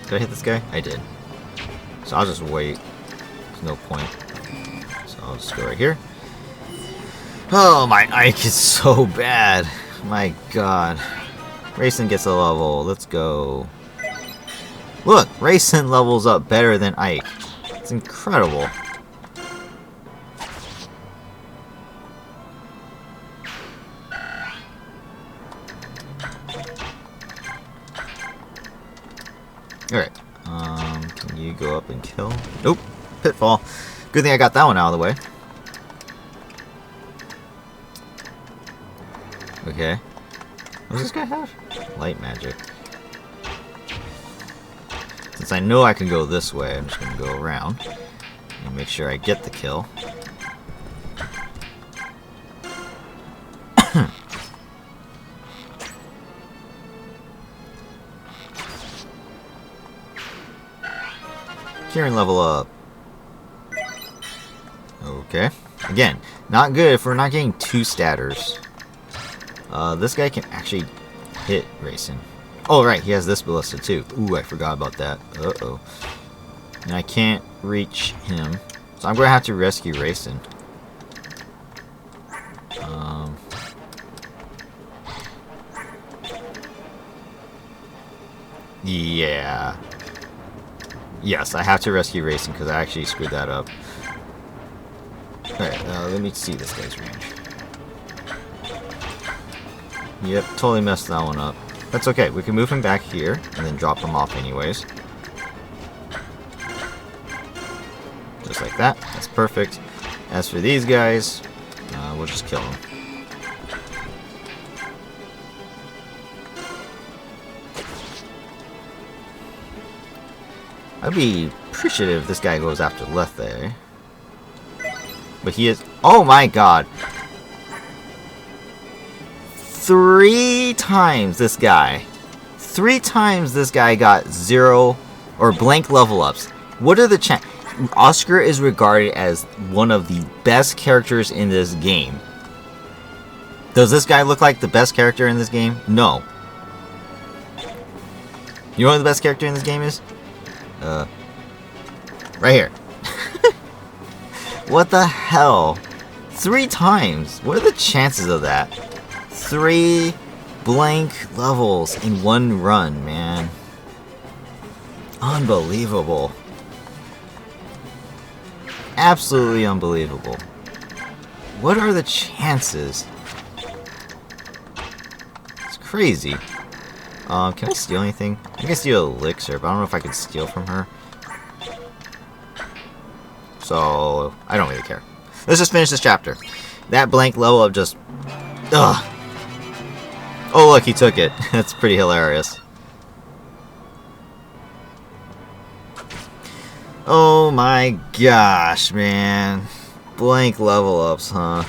Did I hit this guy? I did. So I'll just wait. There's no point. So I'll just go right here. Oh, my Ike is so bad. My god. Racing gets a level. Let's go. Look, Racing levels up better than Ike. It's incredible. Alright. Can you go up and kill? Nope. Pitfall. Good thing I got that one out of the way. Okay. What does this guy have? Light magic. Since I know I can go this way, I'm just going to go around and make sure I get the kill. Kieran level up. Okay. Again, not good if we're not getting 2 statters. This guy can actually hit Racing. Oh, right, he has this ballista too. Ooh, I forgot about that. Uh-oh. And I can't reach him. So I'm going to have to rescue Racing. Yeah. Yes, I have to rescue Racing because I actually screwed that up. Alright, let me see this guy's range. Yep, totally messed that one up. That's okay, we can move him back here and then drop him off anyways. Just like that, that's perfect. As for these guys, we'll just kill them. I'd be appreciative if this guy goes after Lethe. But he is... Oh my god! 3 times this guy. 3 times this guy got 0 or blank level ups. What are the chances? Oscar is regarded as one of the best characters in this game. Does this guy look like the best character in this game? No. You know what the best character in this game is? Right here. What the hell? 3 times? What are the chances of that? 3 blank levels in one run, man. Unbelievable. Absolutely unbelievable. What are the chances? It's crazy. Can I steal anything? I can steal elixir, but I don't know if I can steal from her. So, I don't really care. Let's just finish this chapter. That blank level of just... Ugh. Oh, look, he took it. That's pretty hilarious. Oh my gosh, man. Blank level ups, huh?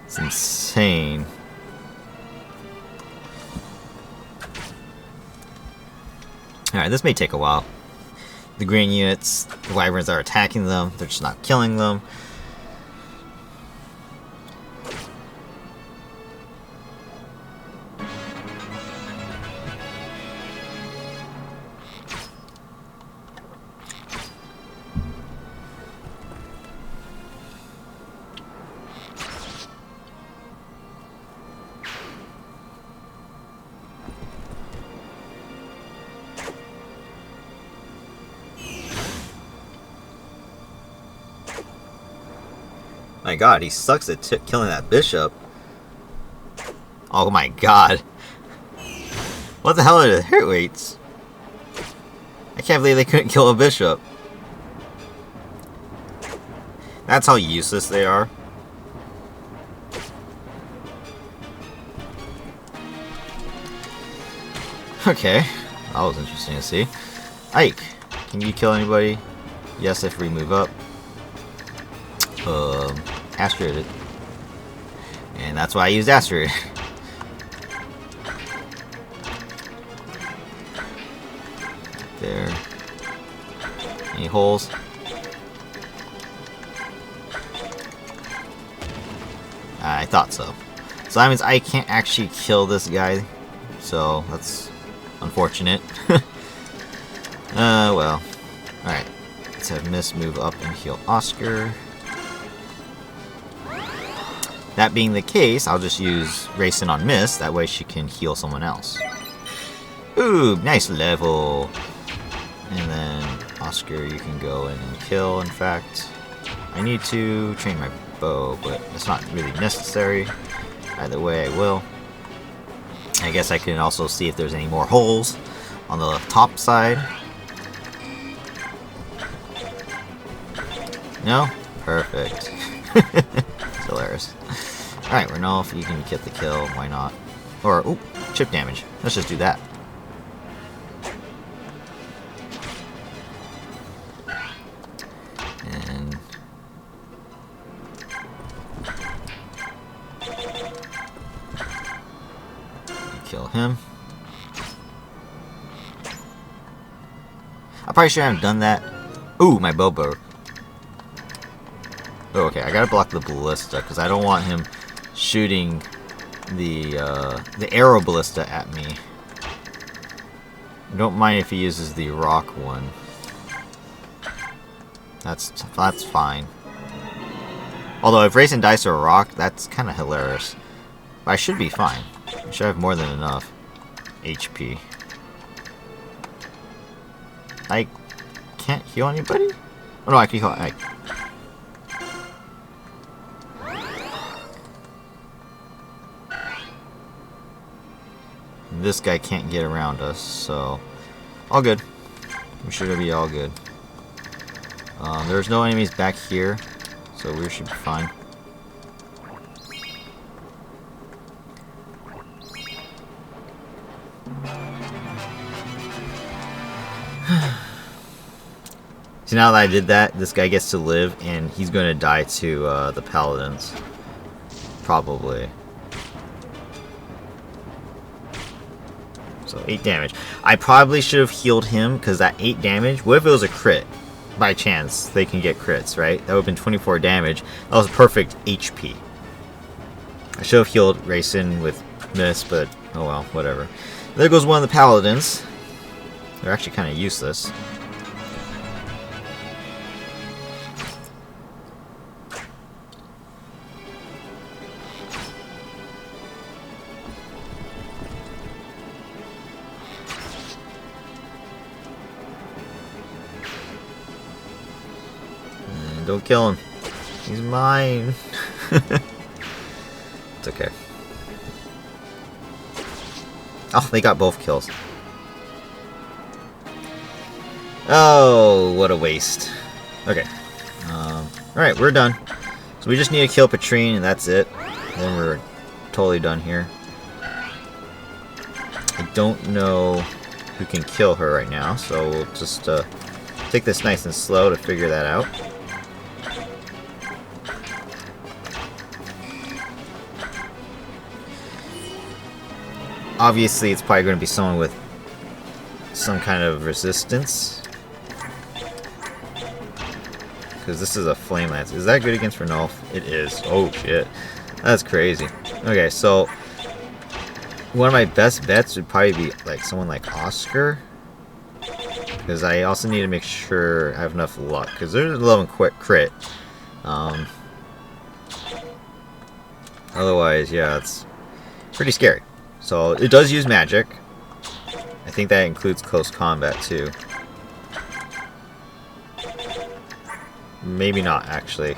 It's insane. Alright, this may take a while. The green units, the wyverns are attacking them, they're just not killing them. My god, he sucks at killing that bishop. Oh my god. What the hell are the hit rates? I can't believe they couldn't kill a bishop. That's how useless they are. Okay, that was interesting to see. Ike, can you kill anybody? Yes, if we move up. Asteroid. And that's why I used Asteroid. There. Any holes? I thought so. So that means I can't actually kill this guy. So that's unfortunate. Well. Alright. Let's have Miss move up and heal Oscar. That being the case, I'll just use Racing on Miss, that way she can heal someone else. Ooh, nice level. And then, Oscar, you can go in and kill. In fact, I need to train my bow, but it's not really necessary. Either way, I will. I guess I can also see if there's any more holes on the top side. No? Perfect. It's hilarious. Alright, Renolf, you can get the kill. Why not? Or, ooh, chip damage. Let's just do that. And... kill him. I probably shouldn't have done that. Ooh, my bow broke. Oh, okay, I gotta block the ballista because I don't want him shooting the arrow ballista at me. I don't mind if he uses the rock one. That's fine. Although if Racing Dice are rock, that's kind of hilarious. But I should be fine. I should have more than enough HP. I can't heal anybody? Oh no, I can heal Ike. This guy can't get around us, so all good. We should be all good. There's no enemies back here, so we should be fine. See, now that I did that, this guy gets to live, and he's going to die to the paladins. Probably. So 8 damage. I probably should have healed him, because that 8 damage, what if it was a crit? By chance, they can get crits, right? That would have been 24 damage. That was perfect HP. I should have healed Racing with this, but oh well, whatever. There goes one of the paladins. They're actually kind of useless. Don't kill him. He's mine. It's okay. Oh, they got both kills. Oh, what a waste. Okay. Alright, we're done. So we just need to kill Patrine, and that's it. Then we're totally done here. I don't know who can kill her right now, so we'll just take this nice and slow to figure that out. Obviously, it's probably going to be someone with some kind of resistance. Because this is a Flame Lance. Is that good against Renulf? It is. Oh, shit. That's crazy. Okay, so one of my best bets would probably be like someone like Oscar. Because I also need to make sure I have enough luck. Because there's a 11 crit. Otherwise, yeah, it's pretty scary. So, it does use magic. I think that includes close combat, too. Maybe not, actually.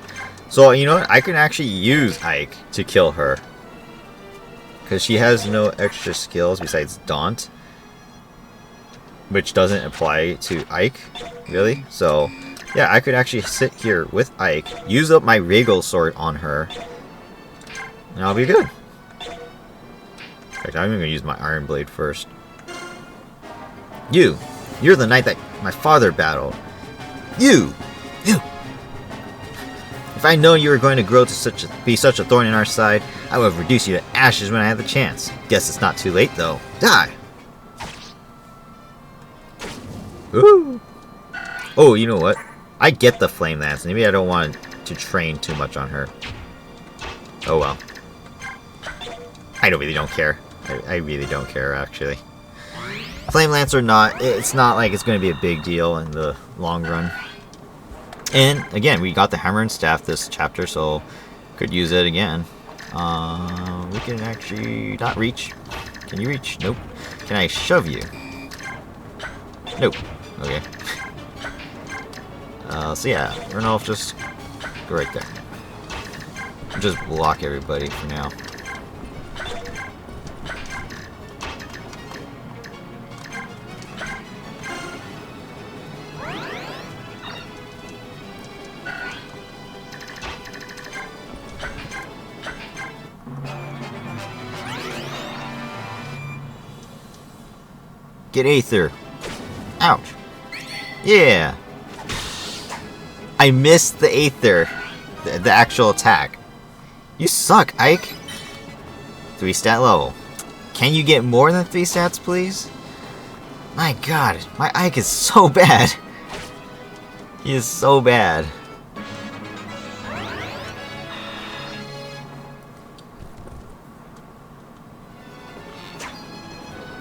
So, you know what? I can actually use Ike to kill her. Because she has no extra skills besides Daunt. Which doesn't apply to Ike, really. So, yeah, I could actually sit here with Ike, use up my Regal Sword on her, and I'll be good. In fact, I'm even going to use my Iron Blade first. You're the knight that my father battled. You! If I'd known you were going to grow to be such a thorn in our side, I would have reduced you to ashes when I had the chance. Guess it's not too late, though. Die! Ooh! Oh, you know what? I get the Flame Lance. Maybe I don't want to train too much on her. Oh well. I really don't care. I really don't care, actually. Flame Lance or not, it's not like it's going to be a big deal in the long run. And, again, we got the Hammer and Staff this chapter, so could use it again. We can actually not reach. Can you reach? Nope. Can I shove you? Nope. Okay. So yeah, Renulf, just go right there. Just block everybody for now. Get Aether. Ouch. Yeah. I missed the Aether. The actual attack. You suck, Ike. 3 stat level. Can you get more than 3 stats, please? My god. My Ike is so bad. He is so bad.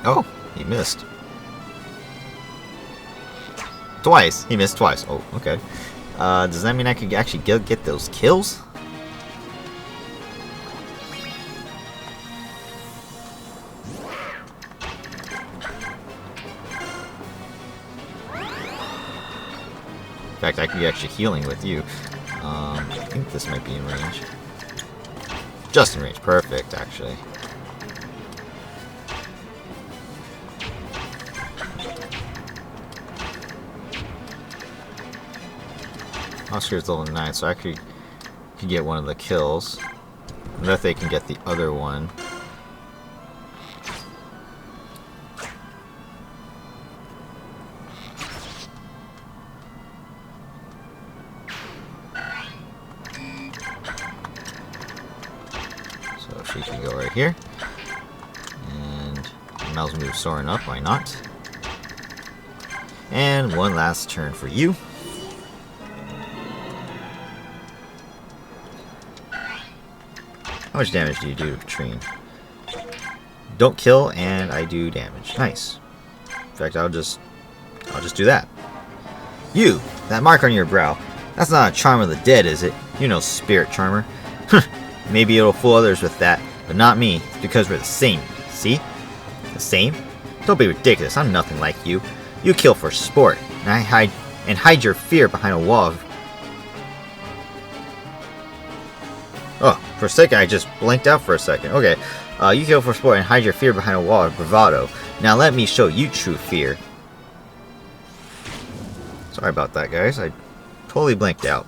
Oh, he missed. Twice. He missed twice. Oh, okay. Does that mean I could actually get those kills? fact, I could be actually healing with you. I think this might be in range. Just in range. Perfect, actually. Oscar's level 9, so I could get one of the kills. And that they can get the other one. So she can go right here. And Mel's move soaring up, why not? And one last turn for you. How much damage do you do to Katrine? Don't kill, and I do damage. Nice. In fact, I'll just do that. You, that mark on your brow. That's not a charm of the dead, is it? You know, spirit charmer. Maybe it'll fool others with that, but not me, because we're the same. See? The same? Don't be ridiculous. I'm nothing like you. You kill for sport, and hide your fear behind a wall of... Oh, for a second I just blanked out for a second. Okay, you kill for sport and hide your fear behind a wall of bravado. Now let me show you true fear. Sorry about that, guys. I totally blanked out.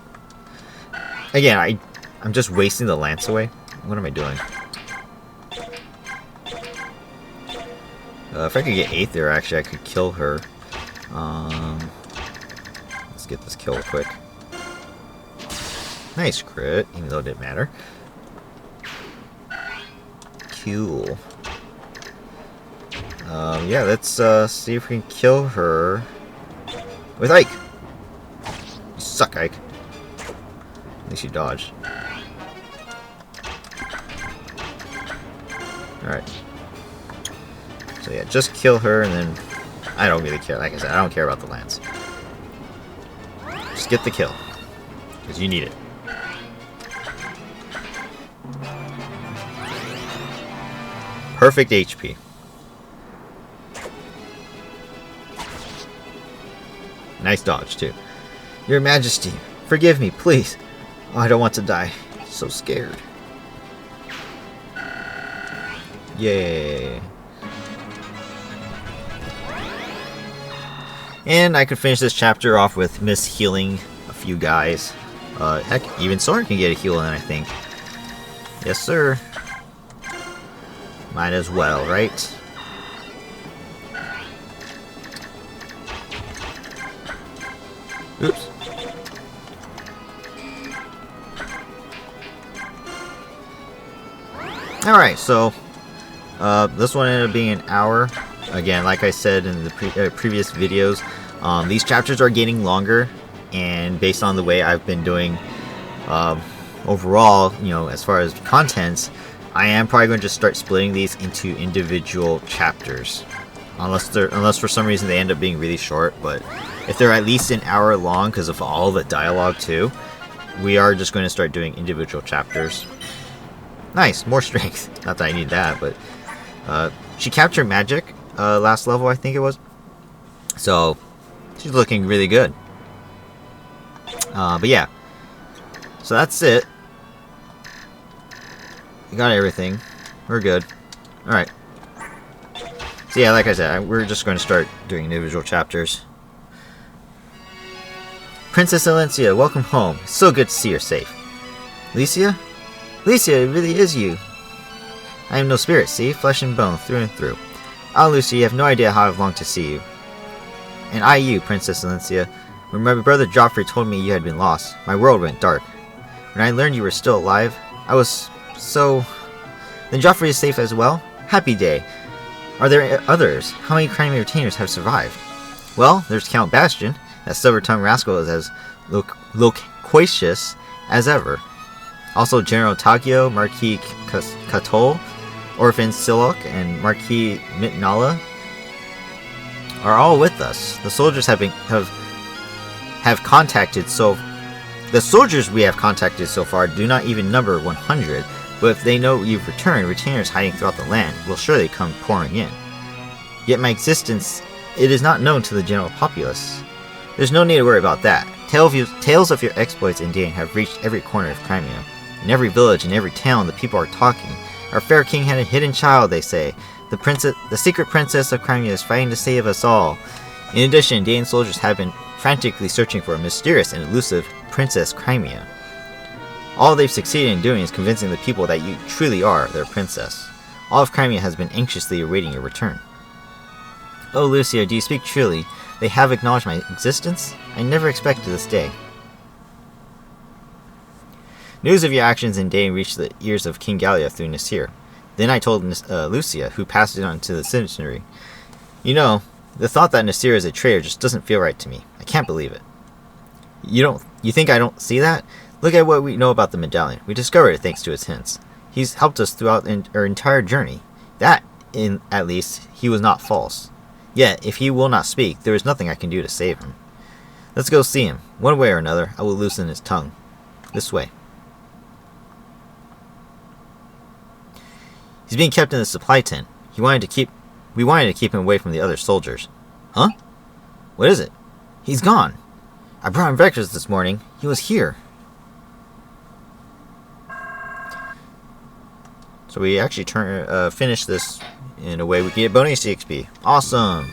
Again, I'm just wasting the lance away. What am I doing? If I could get 8th there, actually, I could kill her. Let's get this kill quick. Nice crit, even though it didn't matter. Cool. Yeah, let's see if we can kill her with Ike. You suck, Ike. At least you dodged. Alright. So yeah, just kill her and then... I don't really care. Like I said, I don't care about the lance. Just get the kill. Because you need it. Perfect HP. Nice dodge, too. Your Majesty, forgive me, please. Oh, I don't want to die. So scared. Yay. And I could finish this chapter off with mis-healing a few guys. Heck, even Sora can get a heal in, I think. Yes, sir. Might as well, right? Oops. Alright, so this one ended up being an hour. Again, like I said in the previous videos, these chapters are getting longer, and based on the way I've been doing overall, you know, as far as contents, I am probably going to just start splitting these into individual chapters, unless for some reason they end up being really short. But if they're at least an hour long because of all the dialogue too, we are just going to start doing individual chapters. Nice, more strength. Not that I need that, but she captured magic last level, I think it was. So she's looking really good. But yeah, so that's it. We got everything. We're good. Alright. So yeah, like I said, we're just going to start doing individual chapters. Princess Alencia, welcome home. It's so good to see you're safe. Alicia? Alicia, it really is you. I am no spirit, see? Flesh and bone, through and through. Ah, Lucy, you have no idea how I've longed to see you. And I you, Princess Alencia. When my brother Joffrey told me you had been lost, my world went dark. When I learned you were still alive, I was so... Then Joffrey is safe as well? Happy day. Are there others? How many Crimea retainers have survived? Well, there's Count Bastion. That silver-tongued rascal is as loquacious as ever. Also General Tagio, Marquis Catol, Orphan Silok, and Marquis Mitnala are all with us. The soldiers have contacted so... The soldiers we have contacted so far do not even number 100, but if they know you've returned, retainers hiding throughout the land will surely come pouring in. Yet my existence, it is not known to the general populace. There's no need to worry about that. Tales of your exploits in Dane have reached every corner of Crimea. In every village and every town, the people are talking. Our fair king had a hidden child, they say. The secret princess of Crimea is fighting to save us all. In addition, Dane soldiers have been frantically searching for a mysterious and elusive Princess Crimea. All they've succeeded in doing is convincing the people that you truly are their princess. All of Crimea has been anxiously awaiting your return. Oh, Lucia, do you speak truly? They have acknowledged my existence? I never expected this day. News of your actions in Dane reached the ears of King Gallia through Nasir. Then I told Lucia, who passed it on to the citizenry. You know, the thought that Nasir is a traitor just doesn't feel right to me. I can't believe it. You think I don't see that? Look at what we know about the medallion. We discovered it thanks to his hints. He's helped us throughout our entire journey. At least, he was not false. Yet, if he will not speak, there is nothing I can do to save him. Let's go see him. One way or another, I will loosen his tongue. This way. He's being kept in the supply tent. We wanted to keep him away from the other soldiers. Huh? What is it? He's gone. I brought him breakfast this morning. He was here. So we actually finish this in a way we can get bonus XP. Awesome.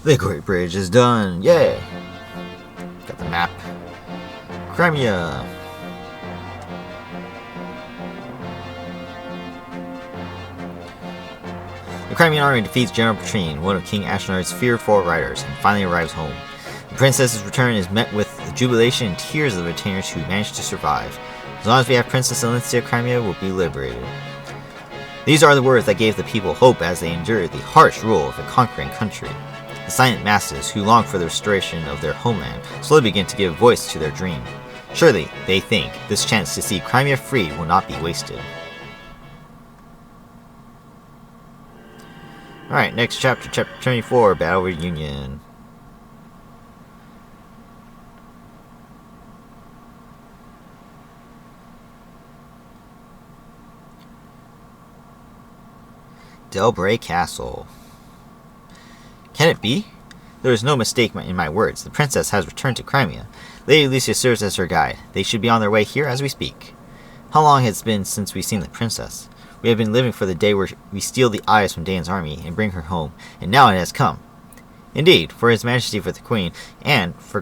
The Great Bridge is done. Yay. Got the map. Crimea. The Crimean army defeats General Petrine, one of King Ashnard's fearful riders, and finally arrives home. The princess's return is met with the jubilation and tears of the retainers who managed to survive. As long as we have Princess Alencia, Crimea will be liberated. These are the words that gave the people hope as they endured the harsh rule of a conquering country. The silent masses, who long for the restoration of their homeland, slowly begin to give voice to their dream. Surely, they think, this chance to see Crimea free will not be wasted. Alright, next chapter, chapter 24, Battle Reunion. Delbray Castle. Can it be? There is no mistake in my words. The princess has returned to Crimea. Lady Lucia serves as her guide. They should be on their way here as we speak. How long has it been since we've seen the princess? We have been living for the day where we steal the eyes from Dane's army and bring her home, and now it has come. Indeed, for His Majesty, for the Queen, and for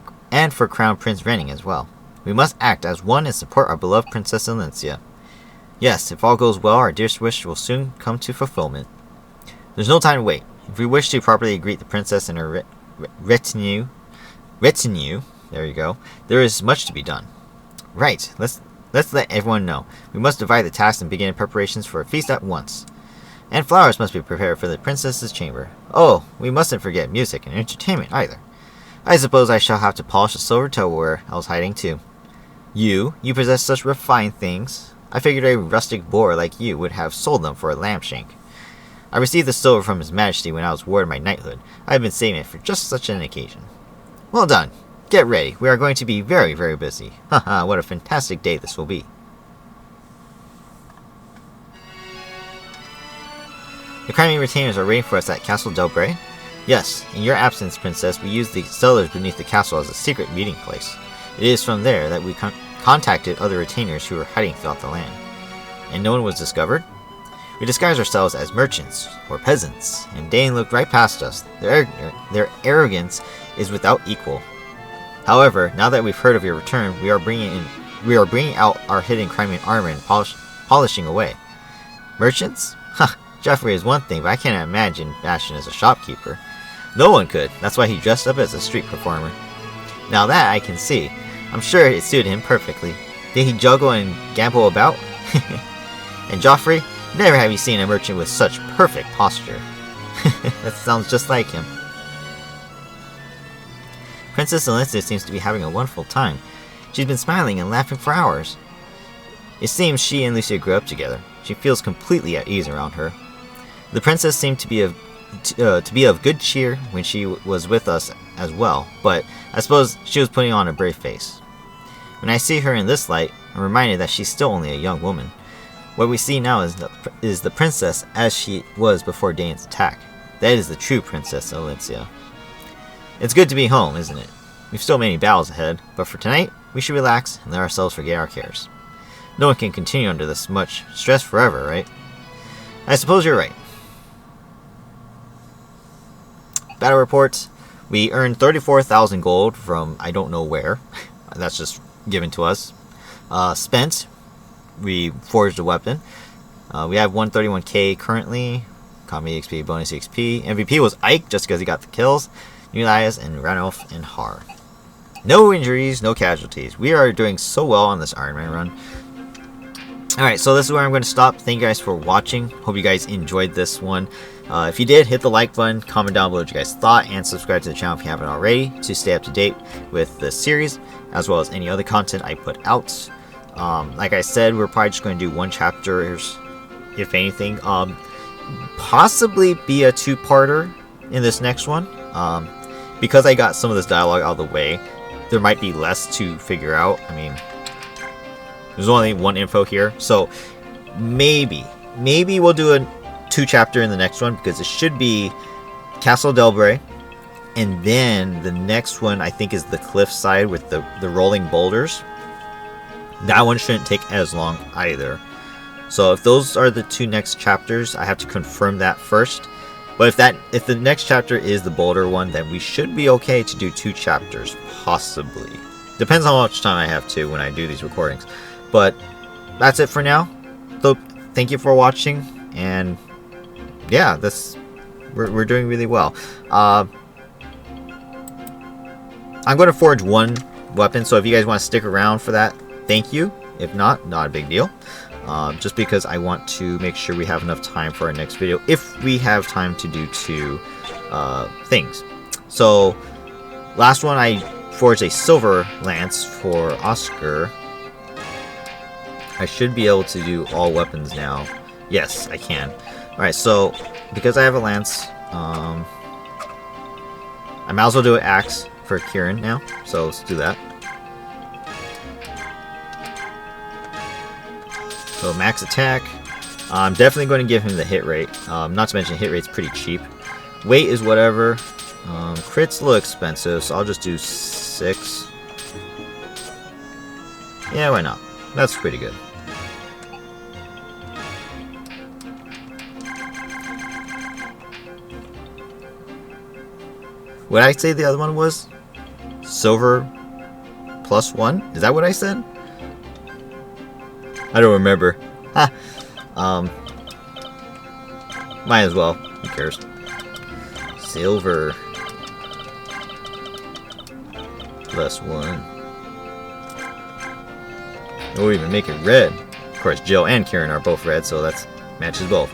Crown Prince Renning as well. We must act as one and support our beloved Princess Alencia. Yes, if all goes well, our dearest wish will soon come to fulfillment. There's no time to wait. If we wish to properly greet the princess and her retinue, there you go, there is much to be done. Right, let's let everyone know. We must divide the task and begin preparations for a feast at once. And flowers must be prepared for the princess's chamber. Oh, we mustn't forget music and entertainment either. I suppose I shall have to polish the silver tableware I was hiding too. You possess such refined things. I figured a rustic boor like you would have sold them for a lamb shank. I received the silver from His Majesty when I was awarded my knighthood. I have been saving it for just such an occasion. Well done. Get ready. We are going to be very, very busy. Haha, what a fantastic day this will be. The Crimean retainers are waiting for us at Castle Delbray? Yes, in your absence, Princess, we used the cellars beneath the castle as a secret meeting place. It is from there that we contacted other retainers who were hiding throughout the land. And no one was discovered? We disguised ourselves as merchants, or peasants, and Dane looked right past us. Their arrogance is without equal. However, now that we've heard of your return, we are bringing out our hidden Crimean armor and polishing away. Merchants? Ha! Jeffrey is one thing, but I can't imagine Bastion as a shopkeeper. No one could. That's why he dressed up as a street performer. Now that I can see. I'm sure it suited him perfectly. Did he juggle and gamble about? And Joffrey? Never have you seen a merchant with such perfect posture. That sounds just like him. Princess Alencia seems to be having a wonderful time. She's been smiling and laughing for hours. It seems she and Lucia grew up together. She feels completely at ease around her. The princess seemed to be of good cheer when she was with us as well, but I suppose she was putting on a brave face. When I see her in this light, I'm reminded that she's still only a young woman. What we see now is the princess as she was before Dane's attack. That is the true Princess Alencia. It's good to be home, isn't it? We've still many battles ahead, but for tonight, we should relax and let ourselves forget our cares. No one can continue under this much stress forever, right? I suppose you're right. Battle reports. We earned 34,000 gold from I don't know where. That's just given to us. Spent. We forged a weapon. We have 131k currently. Comedy XP, bonus XP. MVP was Ike just because he got the kills. New Elias and Ranulf and Har. No injuries, no casualties. We are doing so well on this Ironman run. Alright, so this is where I'm going to stop. Thank you guys for watching. Hope you guys enjoyed this one. If you did, hit the like button, comment down below what you guys thought, and subscribe to the channel if you haven't already to stay up to date with the series, as well as any other content I put out. Like I said, we're probably just going to do one chapter, if anything. Possibly be a two-parter in this next one. Because I got some of this dialogue out of the way, there might be less to figure out. I mean, there's only one info here, so maybe we'll do a two-chapter in the next one, because it should be Castle Delbray, and then the next one I think is the cliffside with the rolling boulders. That one shouldn't take as long either. So if those are the two next chapters, I have to confirm that first. But if the next chapter is the boulder one, then we should be okay to do two chapters, possibly. Depends on how much time I have to when I do these recordings. But that's it for now. So thank you for watching, and yeah, we're doing really well. I'm going to forge one weapon, so if you guys want to stick around for that, thank you. If not, not a big deal. Just because I want to make sure we have enough time for our next video, if we have time to do two things. So last one I forged a silver lance for Oscar. I should be able to do all weapons now. Yes, I can. Alright, so because I have a lance, I might as well do an axe for Kieran now. So let's do that. So max attack. I'm definitely going to give him the hit rate. Not to mention hit rate's pretty cheap. Weight is whatever. Crit's a little expensive, so I'll just do 6. Yeah, why not? That's pretty good. What I say the other one was? Silver +1? Is that what I said? I don't remember. Ha! Might as well. Who cares? Silver +1. We'll even make it red. Of course, Jill and Kieran are both red, so that matches both.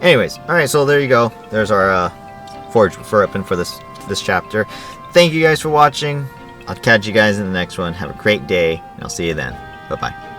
Anyways, alright, so there you go. There's our forge weapon for this chapter. Thank you guys for watching. I'll catch you guys in the next one. Have a great day, and I'll see you then. Bye-bye.